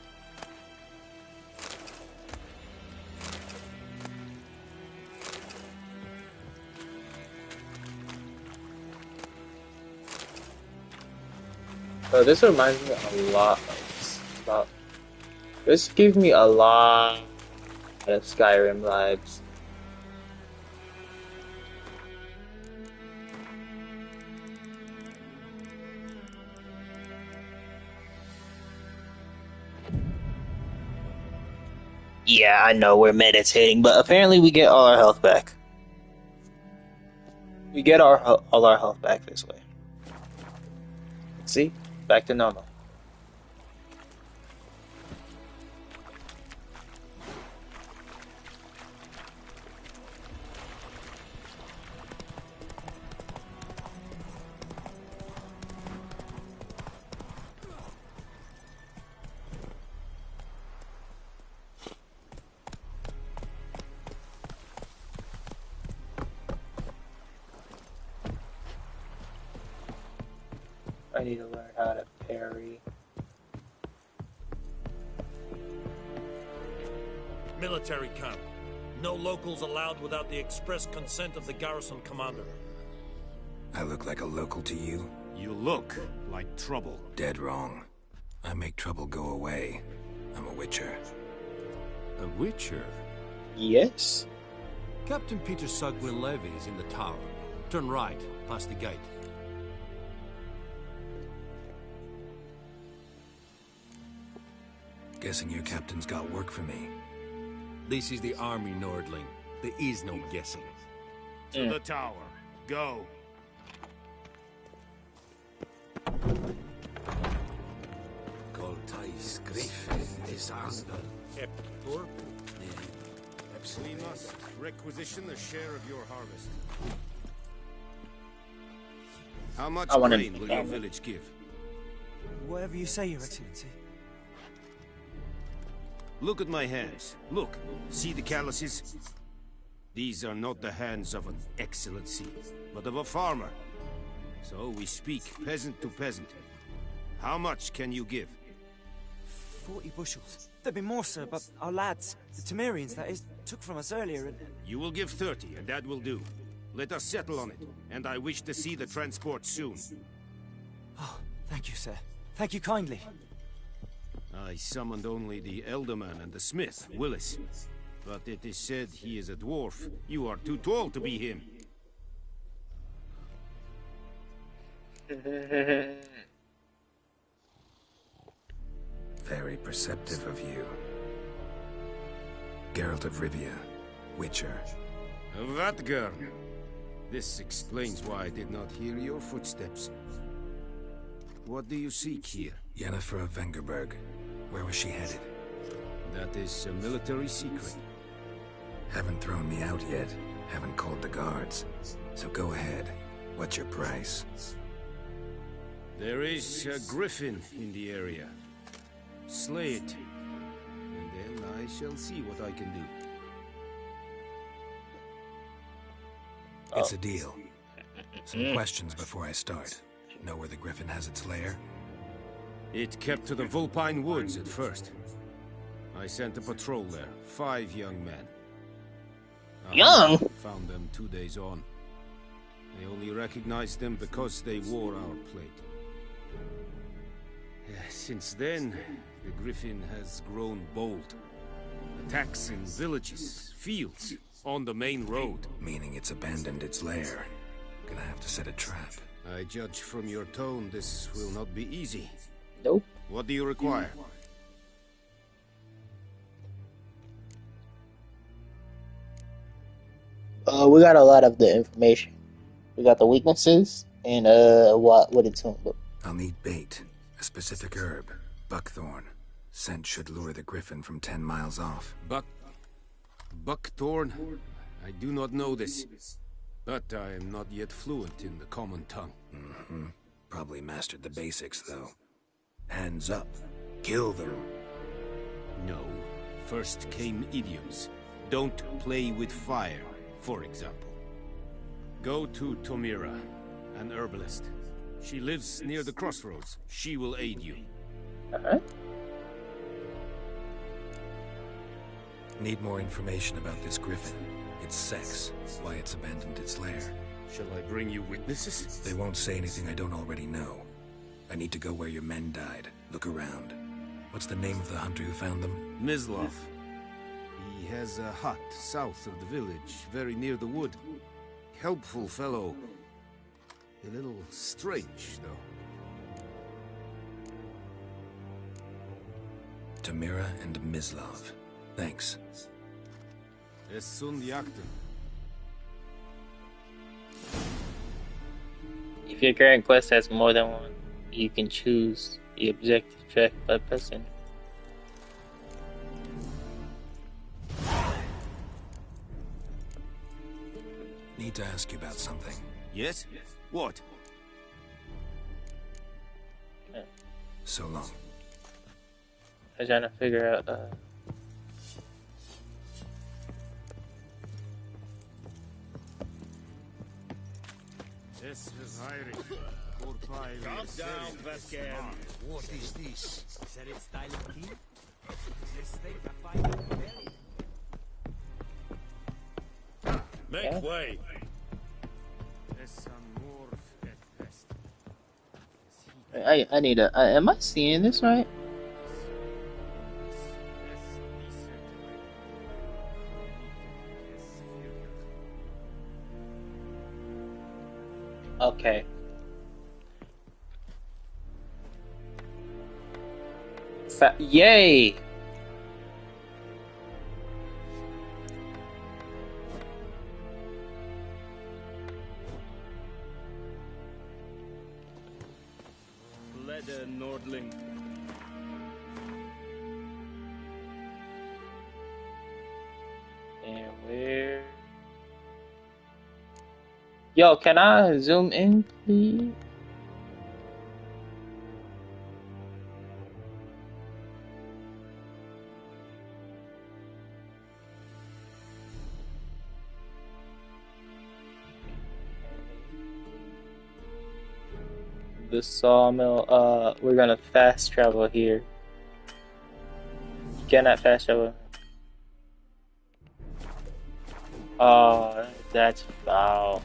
So this reminds me a lot about. This gives me a lot of Skyrim vibes. Yeah, I know we're meditating, but apparently we get all our health back. We get all our health back this way. See? Back to normal. I need to learn how to parry. Military camp. No locals allowed without the express consent of the garrison commander. I look like a local to you? You look like trouble. Dead wrong. I make trouble go away. I'm a witcher. A witcher? Yes. Captain Peter Sugwin Levy is in the tower. Turn right, past the gate. Guessing your captain's got work for me. This is the army, Nordling. There is no guessing. To the tower. Go. Goltais Griffin is under. Eptor? We must requisition the share of your harvest. How much grain will your village give? Whatever you say, Your Excellency. Look at my hands. Look. See the calluses? These are not the hands of an excellency, but of a farmer. So we speak peasant to peasant. How much can you give? 40 bushels. There'd be more, sir, but our lads, the Temerians, that is, took from us earlier and... You will give 30, and that will do. Let us settle on it, and I wish to see the transport soon. Oh, thank you, sir. Thank you kindly. I summoned only the Elderman and the smith, Willis. But it is said he is a dwarf. You are too tall to be him. Very perceptive of you. Geralt of Rivia, Witcher. Vatgern. This explains why I did not hear your footsteps. What do you seek here? Yennefer of Vengerberg. Where was she headed? That is a military secret. Haven't thrown me out yet. Haven't called the guards. So go ahead. What's your price? There is a griffin in the area. Slay it. And then I shall see what I can do. It's a deal. Some questions before I start. Know where the Griffin has its lair? It kept to the Vulpine Woods at first. I sent a patrol there, 5 young men. Young? Found them 2 days on. I only recognized them because they wore our plate. Since then, the Griffin has grown bold. Attacks in villages, fields, on the main road. Meaning it's abandoned its lair. Gonna have to set a trap. I judge from your tone this will not be easy. Nope. What do you require? We got a lot of the information. We got the weaknesses and what it's doing. I'll need bait. A specific herb. Buckthorn. Scent should lure the Griffin from 10 miles off. Buckthorn? I do not know this. But I am not yet fluent in the common tongue. Probably mastered the basics, though. Hands up. Kill them. No. First came idioms. Don't play with fire, for example. Go to Tomira, an herbalist. She lives near the crossroads. She will aid you. Need more information about this Griffin. Its sex, why it's abandoned its lair. Shall I bring you witnesses? They won't say anything I don't already know. I need to go where your men died. Look around. What's the name of the hunter who found them? Mislav. He has a hut south of the village, very near the wood. Helpful fellow. A little strange, though. Tomira and Mislav. Thanks. Essun Yakten. If your current quest has more than one, you can choose the objective track by pressing. Need to ask you about something. Yes? What? So long. I'm trying to figure out, Calm down, Vasquez. What is this? Is it style of tea? Make way. I need a. Am I seeing this right? Okay. Yay! Leder Nordling. And where? Yo, can I zoom in, please? The sawmill, we're gonna fast travel here. You cannot fast travel. Oh, that's foul.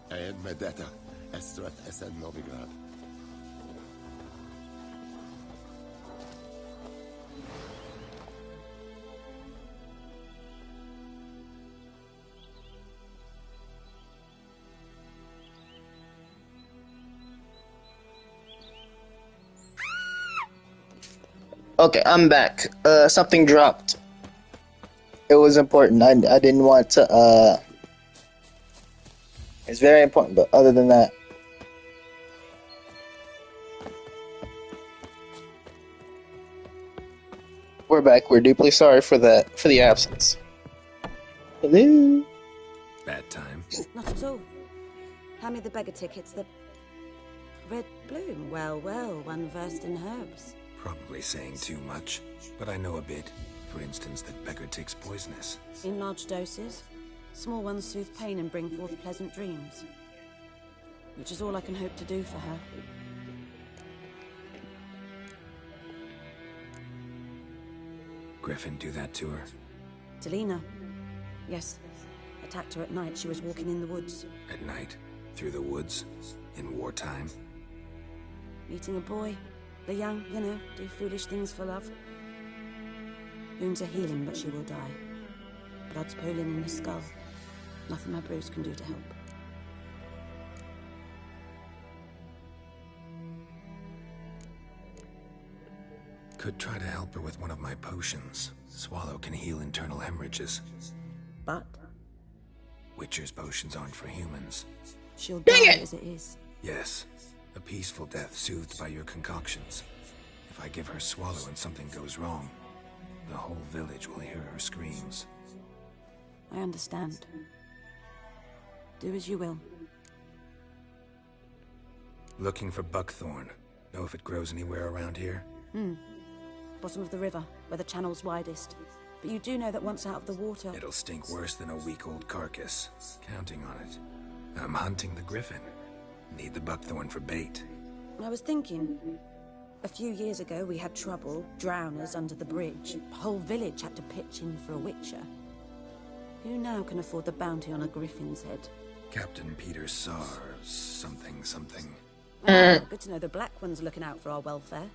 And Medetta, Estrath Essen Novigrad. Okay, I'm back. Something dropped. It was important. I didn't want to, It's very important, but other than that... We're back. We're deeply sorry for that, for the absence. Hello? Bad time. Not at all. Hand me the beggar tickets, the... Red Bloom. Well, well, one versed in herbs. Probably saying too much, but I know a bit. For instance, that beggar tick's poisonous. In large doses. Small ones soothe pain and bring forth pleasant dreams. Which is all I can hope to do for her. Griffin do that to her? Delina. Yes. Attacked her at night. She was walking in the woods. At night? Through the woods? In wartime? Meeting a boy. The young, you know, do foolish things for love. Wounds are healing, but she will die. Blood's pooling in the skull. Nothing my bruise can do to help. Could try to help her with one of my potions. Swallow can heal internal hemorrhages. But? Witcher's potions aren't for humans. She'll die as it is. Yes. A peaceful death soothed by your concoctions. If I give her Swallow and something goes wrong, the whole village will hear her screams. I understand. Do as you will. Looking for buckthorn. Know if it grows anywhere around here? Bottom of the river, where the channel's widest. But you do know that once out of the water... It'll stink worse than a week-old carcass. Counting on it. I'm hunting the griffin. Need the buckthorn for bait. I was thinking... A few years ago, we had trouble. Drowners under the bridge. The whole village had to pitch in for a witcher. Who now can afford the bounty on a griffin's head? Captain Peter Sar... something. Oh, good to know the Black One's looking out for our welfare.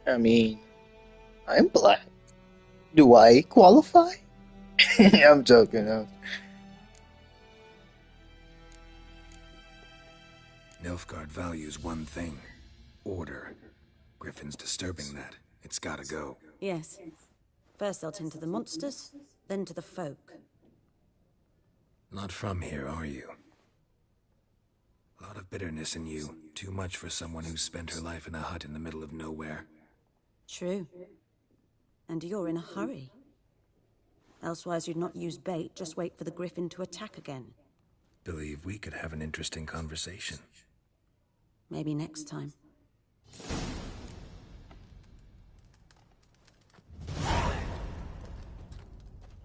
I mean, I'm black. Do I qualify? I'm joking. Nilfgaard values one thing. Order. Griffin's disturbing that. It's gotta go. Yes. First they'll tend to the monsters, then to the folk. Not from here, are you? A lot of bitterness in you. Too much for someone who's spent her life in a hut in the middle of nowhere. True. And you're in a hurry. Elsewise you'd not use bait, just wait for the griffin to attack again. Believe we could have an interesting conversation. Maybe next time.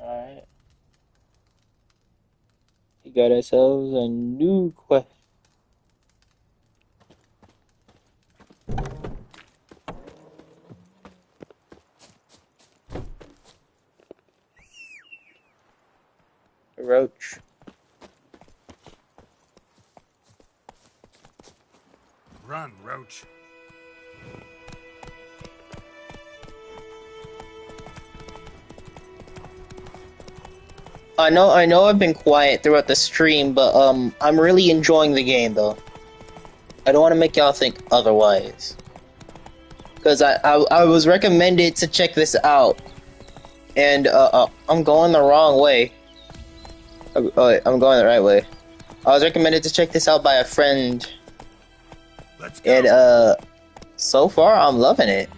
Alright. We got ourselves a new quest. Roach. Run, Roach. I know I've been quiet throughout the stream, but I'm really enjoying the game though. I don't want to make y'all think otherwise. Cause I was recommended to check this out. And I'm going the wrong way. I'm going the right way. I was recommended to check this out by a friend. Let's go. And so far I'm loving it.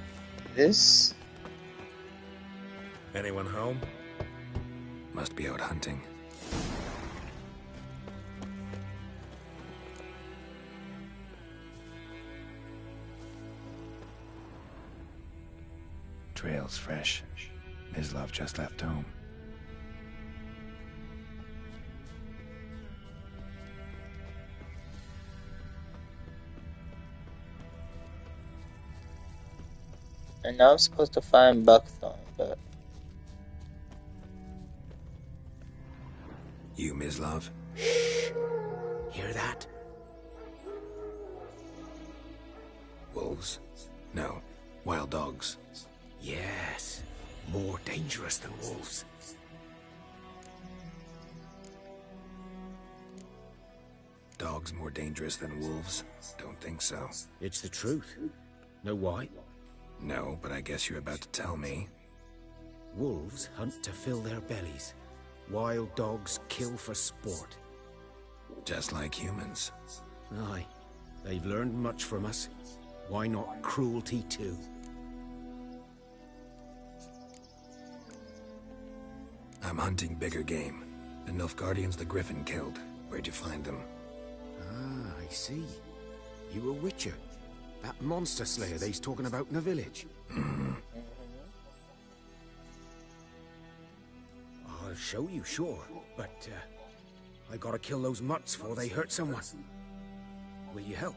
This Anyone home? Must be out hunting. Trail's fresh. Mislav just left home. and now I'm supposed to find Buckthorn, but You, Mislav? Hear that? Wolves? No, wild dogs. Yes. More dangerous than wolves. Dogs more dangerous than wolves? Don't think so. It's the truth. Know why? No, but I guess you're about to tell me. Wolves hunt to fill their bellies. Wild dogs kill for sport. Just like humans. Aye. They've learned much from us. Why not cruelty too? I'm hunting bigger game. The Nilfgaardians the Griffin killed. Where'd you find them? Ah, I see. You a witcher. That monster slayer they's talking about in the village. I'll show you, sure. But, I gotta kill those mutts before they hurt someone. Will you help?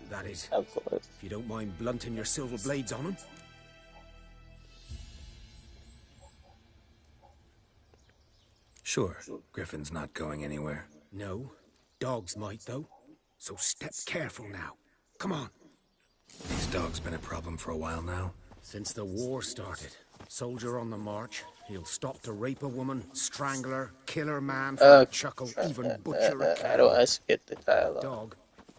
That is, of course. If you don't mind blunting your silver blades on them. Sure. Griffin's not going anywhere. No. Dogs might, though. So step careful now. Come on. These dogs been a problem for a while now? Since the war started. Soldier on the march. He'll stop to rape a woman, strangle her, kill her man for a chuckle, even butcher a cow. I don't skip the dialogue. Dog.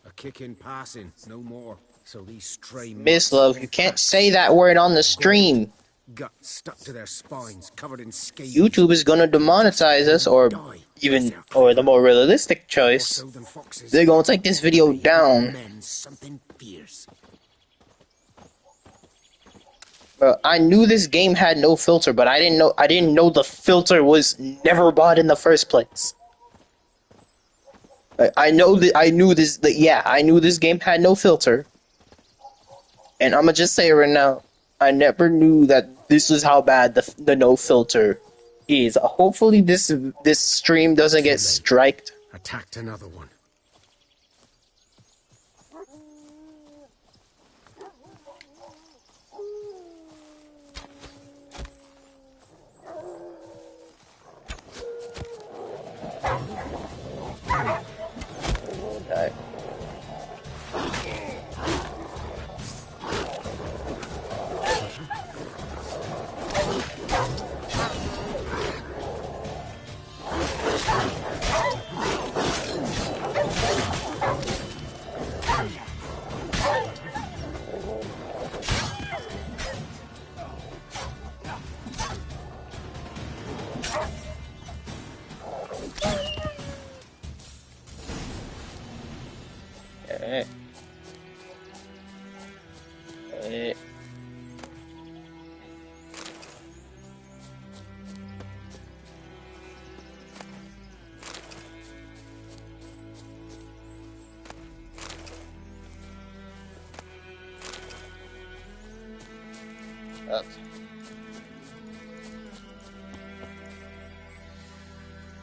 A kick in passing, no more. So these stray Miss Love, you can't say that word on the stream. Guts stuck to their spines, covered in scabies. YouTube is gonna demonetize us, or the more realistic choice, they're gonna take this video down. Something fierce. I knew this game had no filter, but I didn't know the filter was never bought in the first place. I knew this game had no filter. And I'ma just say it right now, I never knew that this is how bad the no filter is. Hopefully this stream doesn't get striked. Attacked another one. Okay.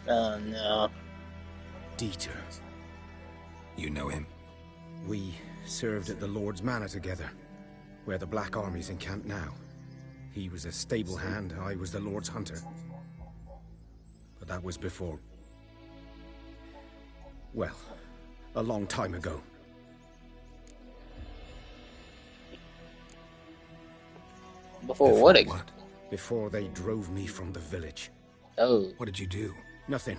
Oh no. Dieter. You know him? We served at the Lord's Manor together, where the Black Army's encamped now. He was a stable hand, I was the Lord's hunter. But that was before... well, a long time ago. Before what? Before they drove me from the village. Oh. What did you do? Nothing.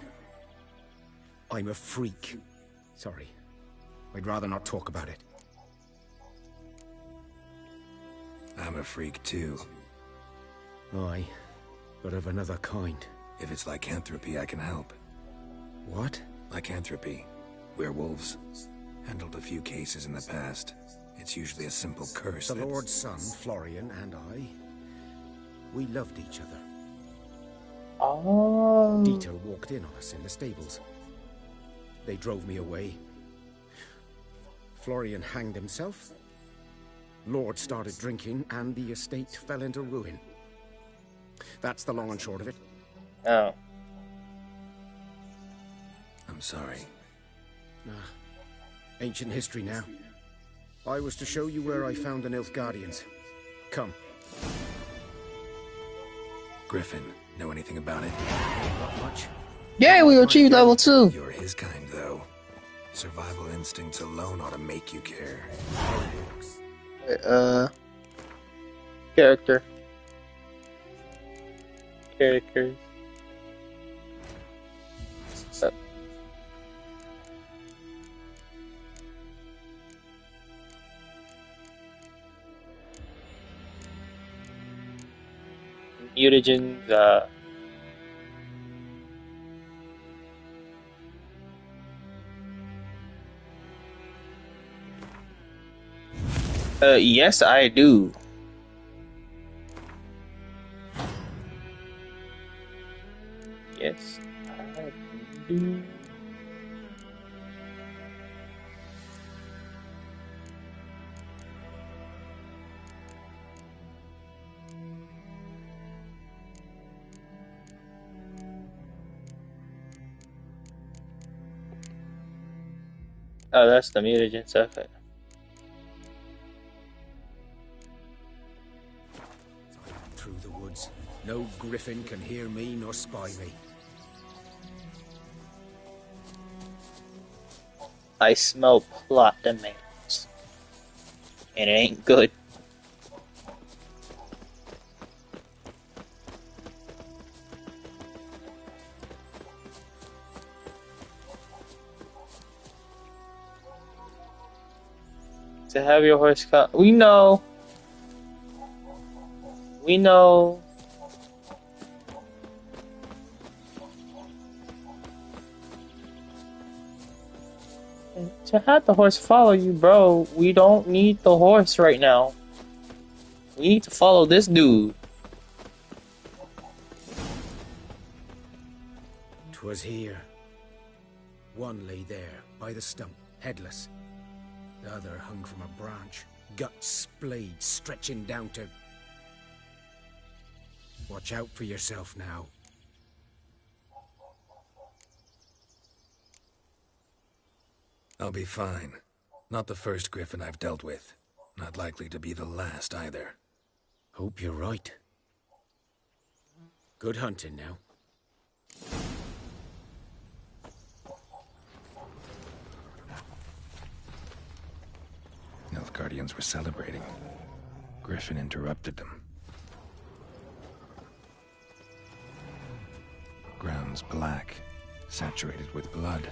I'm a freak. Sorry. I'd rather not talk about it. I'm a freak too. Aye, but of another kind. If it's lycanthropy, I can help. What? Lycanthropy. Werewolves. Handled a few cases in the past. It's usually a simple curse. The Lord's son, Florian, and I, we loved each other. Oh. Dieter walked in on us in the stables. They drove me away. Florian hanged himself. Lord started drinking, and the estate fell into ruin. That's the long and short of it. Oh. I'm sorry. Ancient history now. I was to show you where I found the Nilfgaardians. Come. Griffin, know anything about it? Not much. Yeah, we achieved level 2. You're his kind, though. Survival instincts alone ought to make you care. Characters. mutagens, yes, I do. Yes, I do. Oh, that's the mutagens. Okay. Through the woods. No griffin can hear me nor spy me. I smell plot demands. And it ain't good. To have your horse come. We know. We know. To have the horse follow you, bro, we don't need the horse right now. We need to follow this dude. 'Twas here. One lay there, by the stump, headless. The other hung from a branch, guts splayed, stretching down to... Watch out for yourself now. I'll be fine. Not the first griffin I've dealt with. Not likely to be the last either. Hope you're right. Good hunting now. Nilfgaardians were celebrating. Griffin interrupted them. Ground's black, saturated with blood.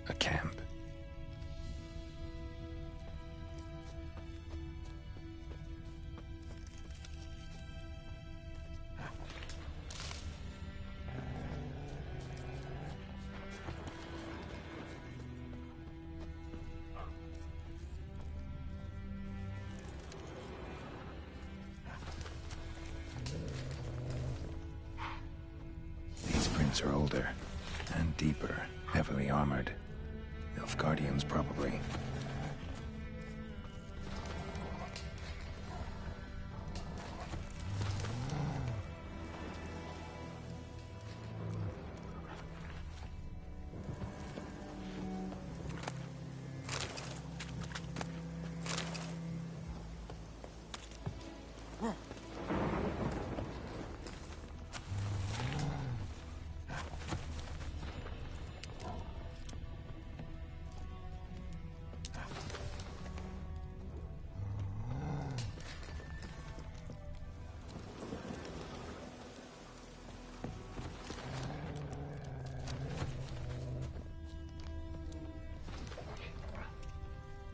A camp. These prints are older and deeper, heavily armored. Nilfgaardians, probably.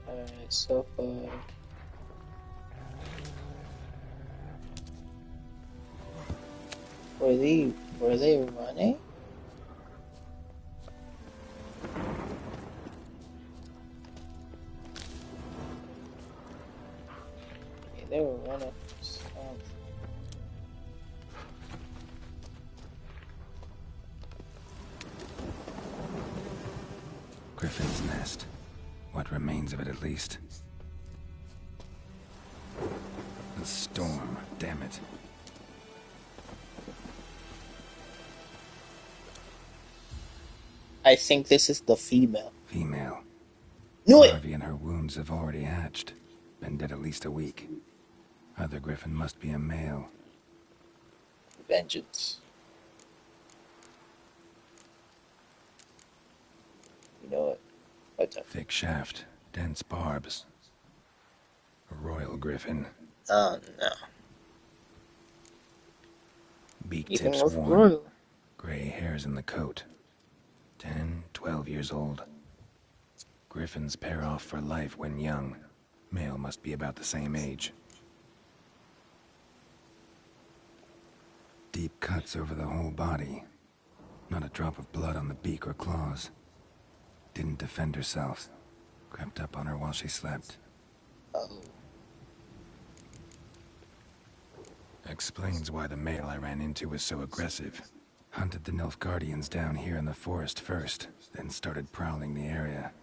Alright, so far. Were they running? Yeah, they were running. Griffin's nest. What remains of it, at least. The storm, damn it. I think this is the female. Female. No, Harvey and her wounds have already hatched. Been dead at least a week. Other griffin must be a male. Vengeance. You know what? What's up? Thick shaft, dense barbs. A royal griffin. Oh no. Beak You tips look worn. royal. Gray hairs in the coat. 10, 12 years old. Griffins pair off for life when young. Male must be about the same age. Deep cuts over the whole body. Not a drop of blood on the beak or claws. Didn't defend herself. Crept up on her while she slept. Explains why the male I ran into was so aggressive. Hunted the Nilfgaardians down here in the forest first, then started prowling the area.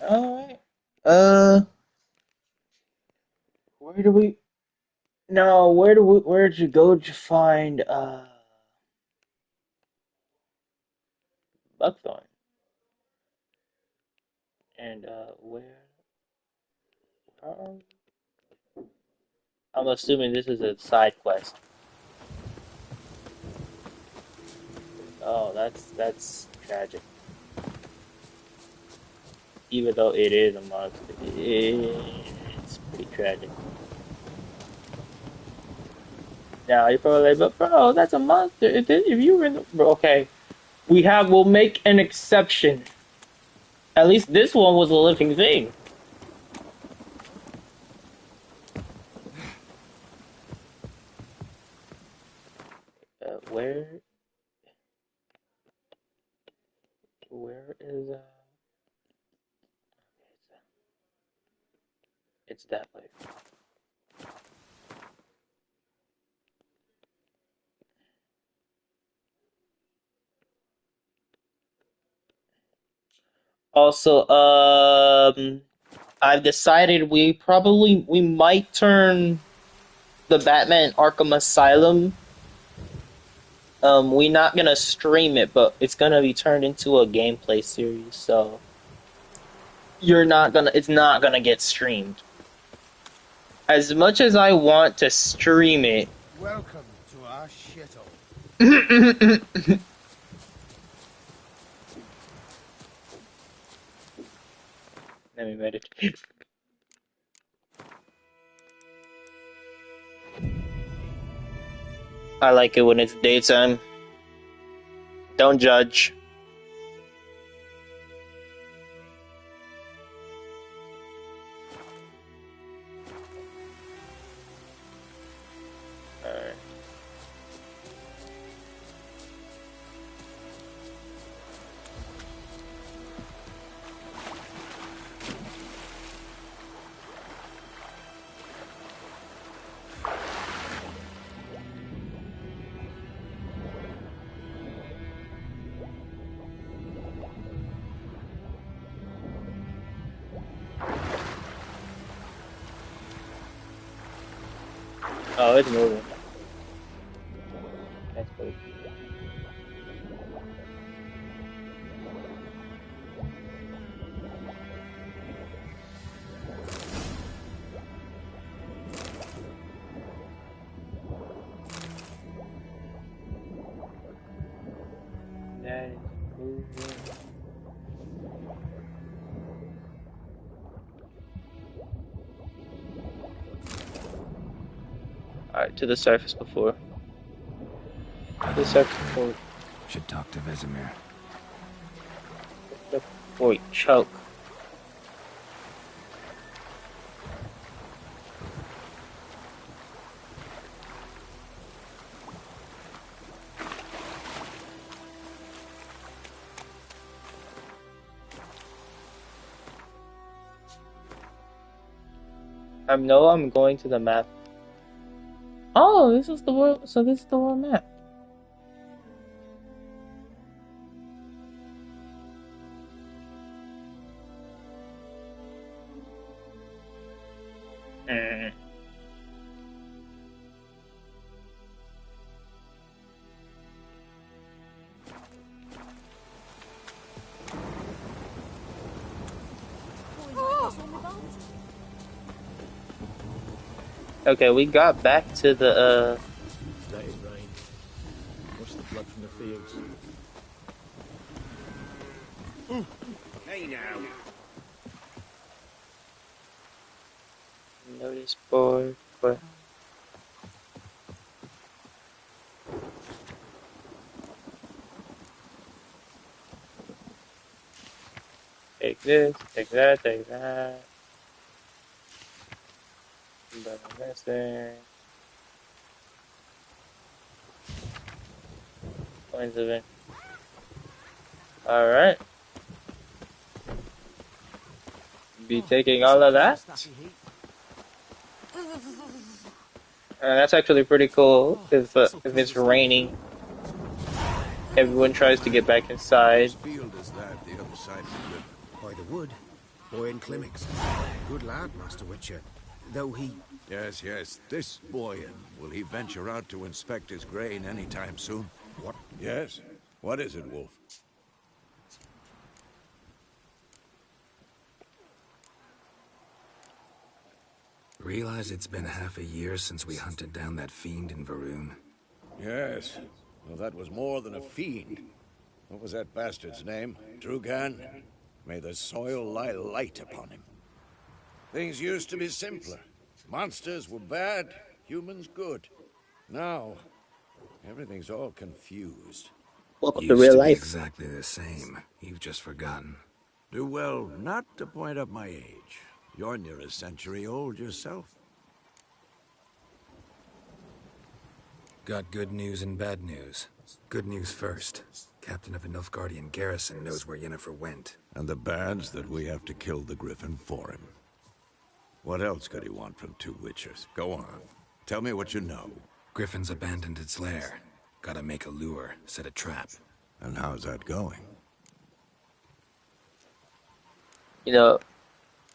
Alright. Where do we... No, where'd you go to find, Buckthorn? And, where are we? I'm assuming this is a side quest. Oh, that's tragic. Even though it is a monster, it's pretty tragic. Now you're probably like, but bro, that's a monster. If you were in the... Bro, okay, we'll make an exception. At least this one was a living thing. Where is it's that way. Also, I've decided we might turn the Batman Arkham Asylum. We're not gonna stream it, but it's gonna be turned into a gameplay series, so it's not gonna get streamed. As much as I want to stream it. Welcome to our shithole. Let me meditate. I like it when it's daytime. Don't judge. Alright. Oh, it's moving. That's cool. That is moving. Alright, to the surface before. To the surface before. Should talk to Vesemir. Before we choke. I know I'm going to the map. Oh, this is the world. So this is the world map. Okay, we got back to the Let it rain. Wash the blood from the fields. Hey now. Notice board, but take this, take that, take that. But I'm missing points of it. All right. Be taking all of that. And that's actually pretty cool if it's raining. Everyone tries to get back inside. Field is that the other side of the river. By the wood. Boyan Clemix. Good lad, Master Witcher. Though he... Yes, yes. This Boyan, will he venture out to inspect his grain anytime soon? What? Yes. What is it, Wolf? Realize it's been half a year since we hunted down that fiend in Varun? Yes. Well, that was more than a fiend. What was that bastard's name? Drugan? May the soil lie light upon him. Things used to be simpler. Monsters were bad, humans good. Now, everything's all confused. Welcome to real life. Exactly the same. You've just forgotten. Do well not to point up my age. You're near a century old yourself. Got good news and bad news. Good news first. Captain of the Nilfgaardian garrison knows where Yennefer went. And the bad's that we have to kill the Griffin for him. What else could he want from two Witchers? Go on. Tell me what you know. Griffin's abandoned its lair. Gotta make a lure, set a trap. And how's that going? You know...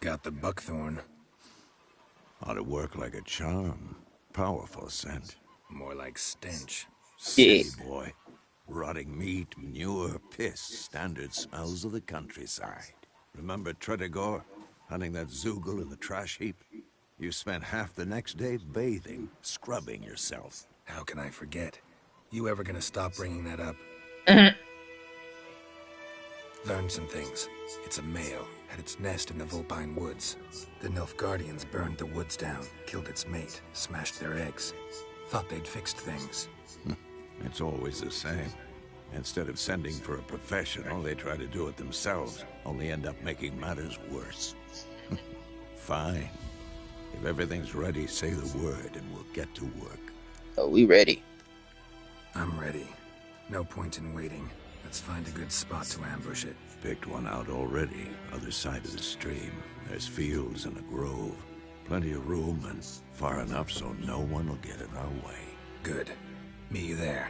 Got the buckthorn. Ought to work like a charm. Powerful scent. More like stench. Silly boy. Rotting meat, manure, piss. Standard smells of the countryside. Remember Tretogor? Hunting that Zoogle in the trash heap? You spent half the next day bathing, scrubbing yourself. How can I forget? You ever gonna stop bringing that up? Learned some things. It's a male. Had its nest in the Vulpine Woods. The Nilfgaardians burned the woods down, killed its mate, smashed their eggs. Thought they'd fixed things. It's always the same. Instead of sending for a professional, they try to do it themselves, only end up making matters worse. Fine. If everything's ready, say the word and we'll get to work. Oh, we ready. I'm ready. No point in waiting. Let's find a good spot to ambush it. Picked one out already, other side of the stream. There's fields and a grove. Plenty of room and far enough so no one will get in our way. Good. Meet you there.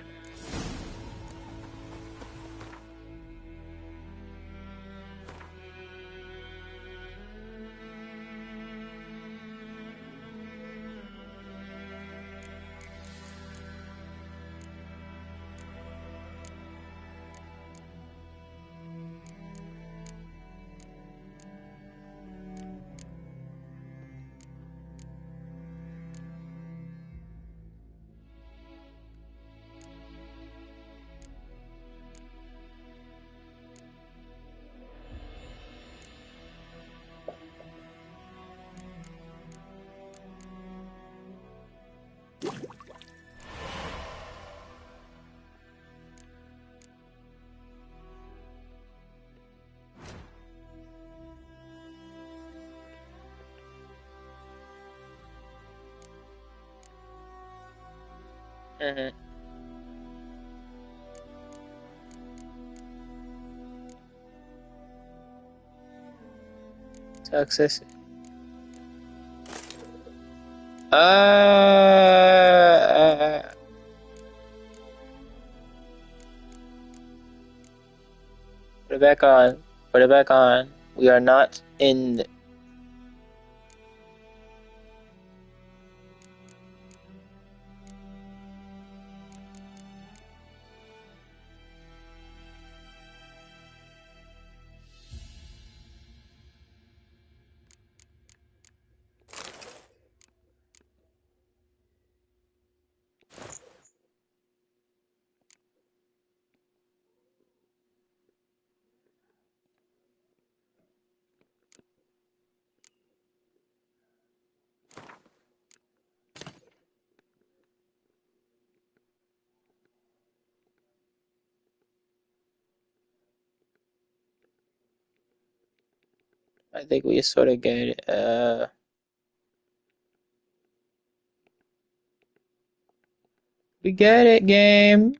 Access. Put it back on. Put it back on. We are not in. I think we sort of get it. We get it, game.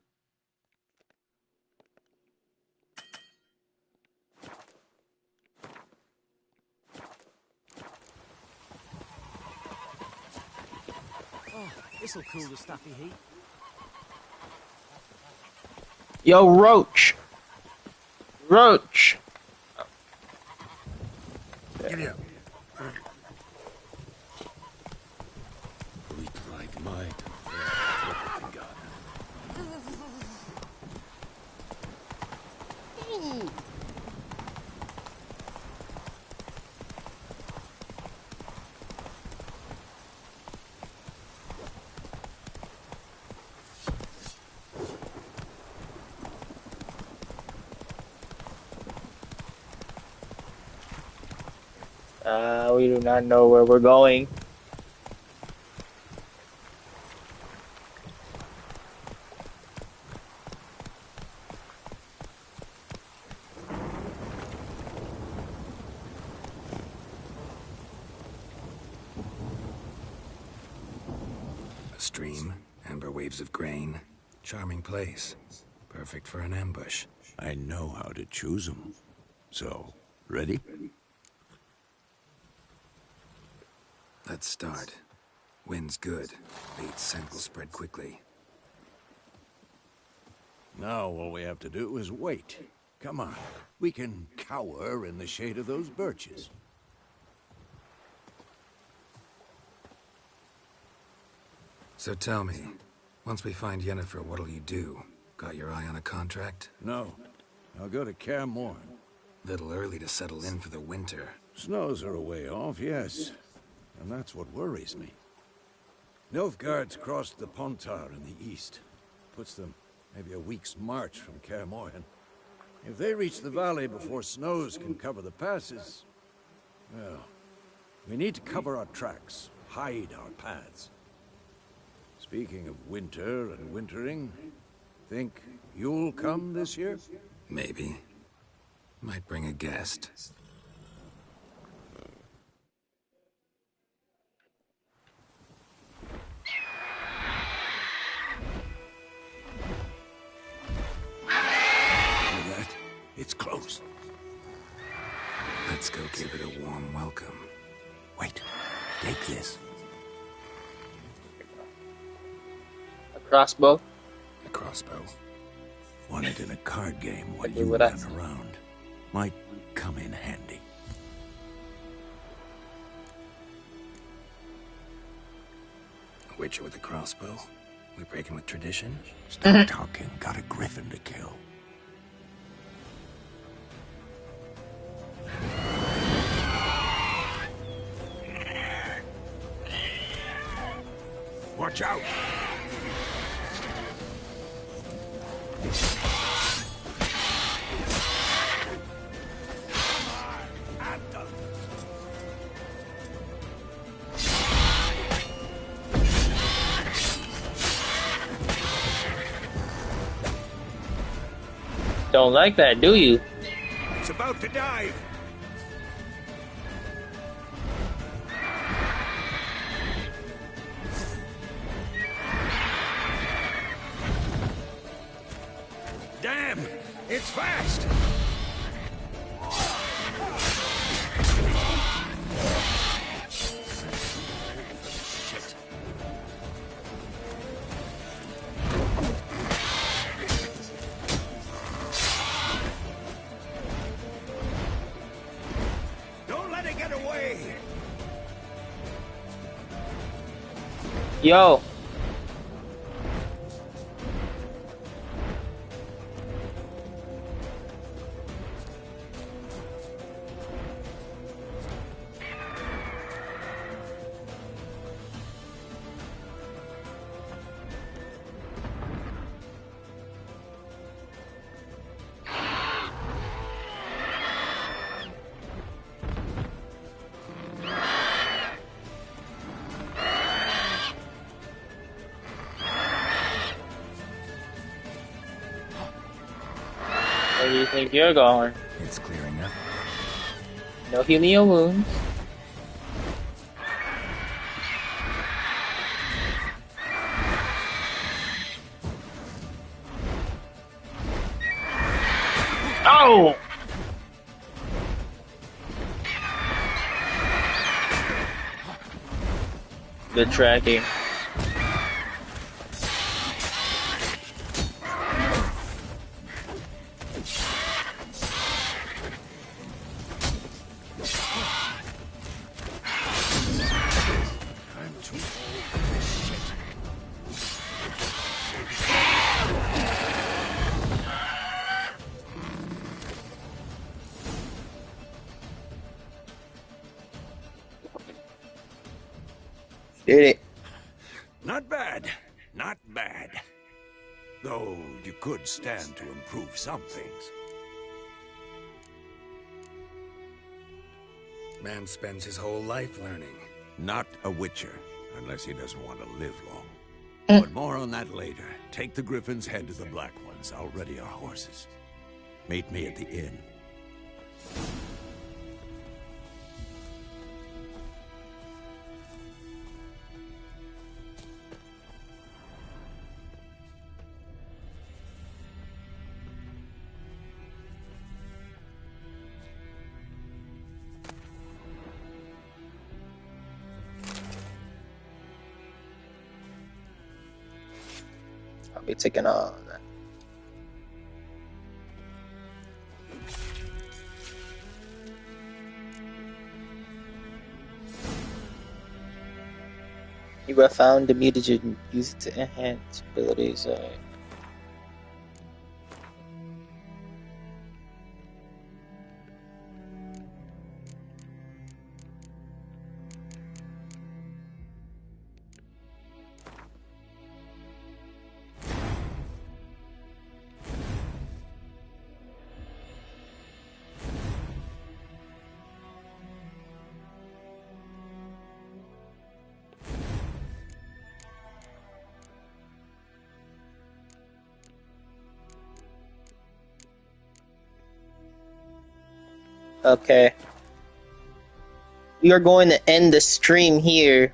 Oh, this'll cool the stuffy heat. Yo, Roach. Roach. Giddy up. Weak like might. We do not know where we're going. A stream, amber waves of grain. Charming place. Perfect for an ambush. I know how to choose them. So, ready? Let's start. Wind's good. Bait's scent will spread quickly. Now all we have to do is wait. Come on. We can cower in the shade of those birches. So tell me, once we find Yennefer, what'll you do? Got your eye on a contract? No. I'll go to Kaer Morhen. Little early to settle in for the winter. Snows are a way off, yes. And that's what worries me. Nilfgaard's crossed the Pontar in the east. Puts them maybe a week's march from Kaer Morhen. If they reach the valley before snows can cover the passes, well, we need to cover our tracks, hide our paths. Speaking of winter and wintering, think you'll come this year? Maybe. Might bring a guest. It's close. Let's go give it a warm welcome. Wait, take this. A crossbow? A crossbow. Won it in a card game when you ran around. Might come in handy. A witcher with a crossbow? We breaking with tradition? Stop talking. Got a griffin to kill. Watch out! Don't like that, do you? It's about to dive! Damn! It's fast! Shit. Don't let it get away! Yo. Where do you think you're going? It's clearing up. No healing your wounds. Oh! Good tracking. Did it. Not bad. Not bad. Though you could stand to improve some things. Man spends his whole life learning. Not a Witcher, unless he doesn't want to live long. But more on that later. Take the Griffin's head to the Black Ones. I'll ready our horses. Meet me at the inn. I'll be taking all that. You have found the mutagen, use it to enhance abilities. Okay. We are going to end the stream here.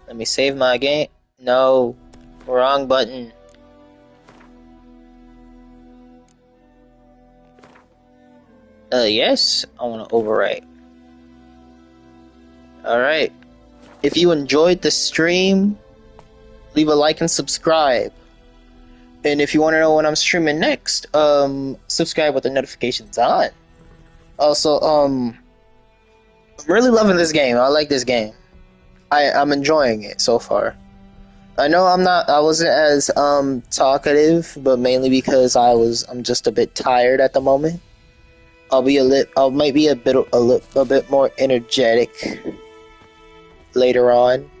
Let me save my game. No. Wrong button. Yes. I want to overwrite. Alright. If you enjoyed the stream, leave a like and subscribe. And if you want to know when I'm streaming next, subscribe with the notifications on. Also, I'm really loving this game. I like this game. I'm enjoying it so far. I know I wasn't as talkative, but mainly because I'm just a bit tired at the moment. I might be a bit more energetic later on.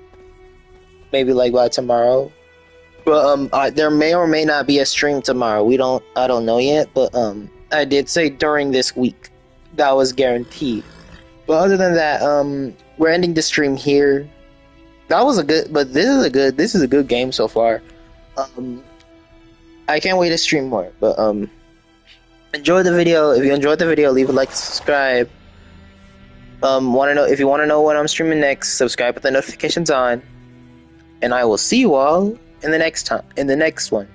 Maybe like by tomorrow. But there may or may not be a stream tomorrow. I don't know yet, but I did say during this week. That was guaranteed. But other than that, we're ending the stream here. This is a good game so far. I can't wait to stream more. But enjoy the video. If you enjoyed the video, leave a like and subscribe. If you want to know when I'm streaming next, subscribe with the notifications on. And I will see you all in the next one.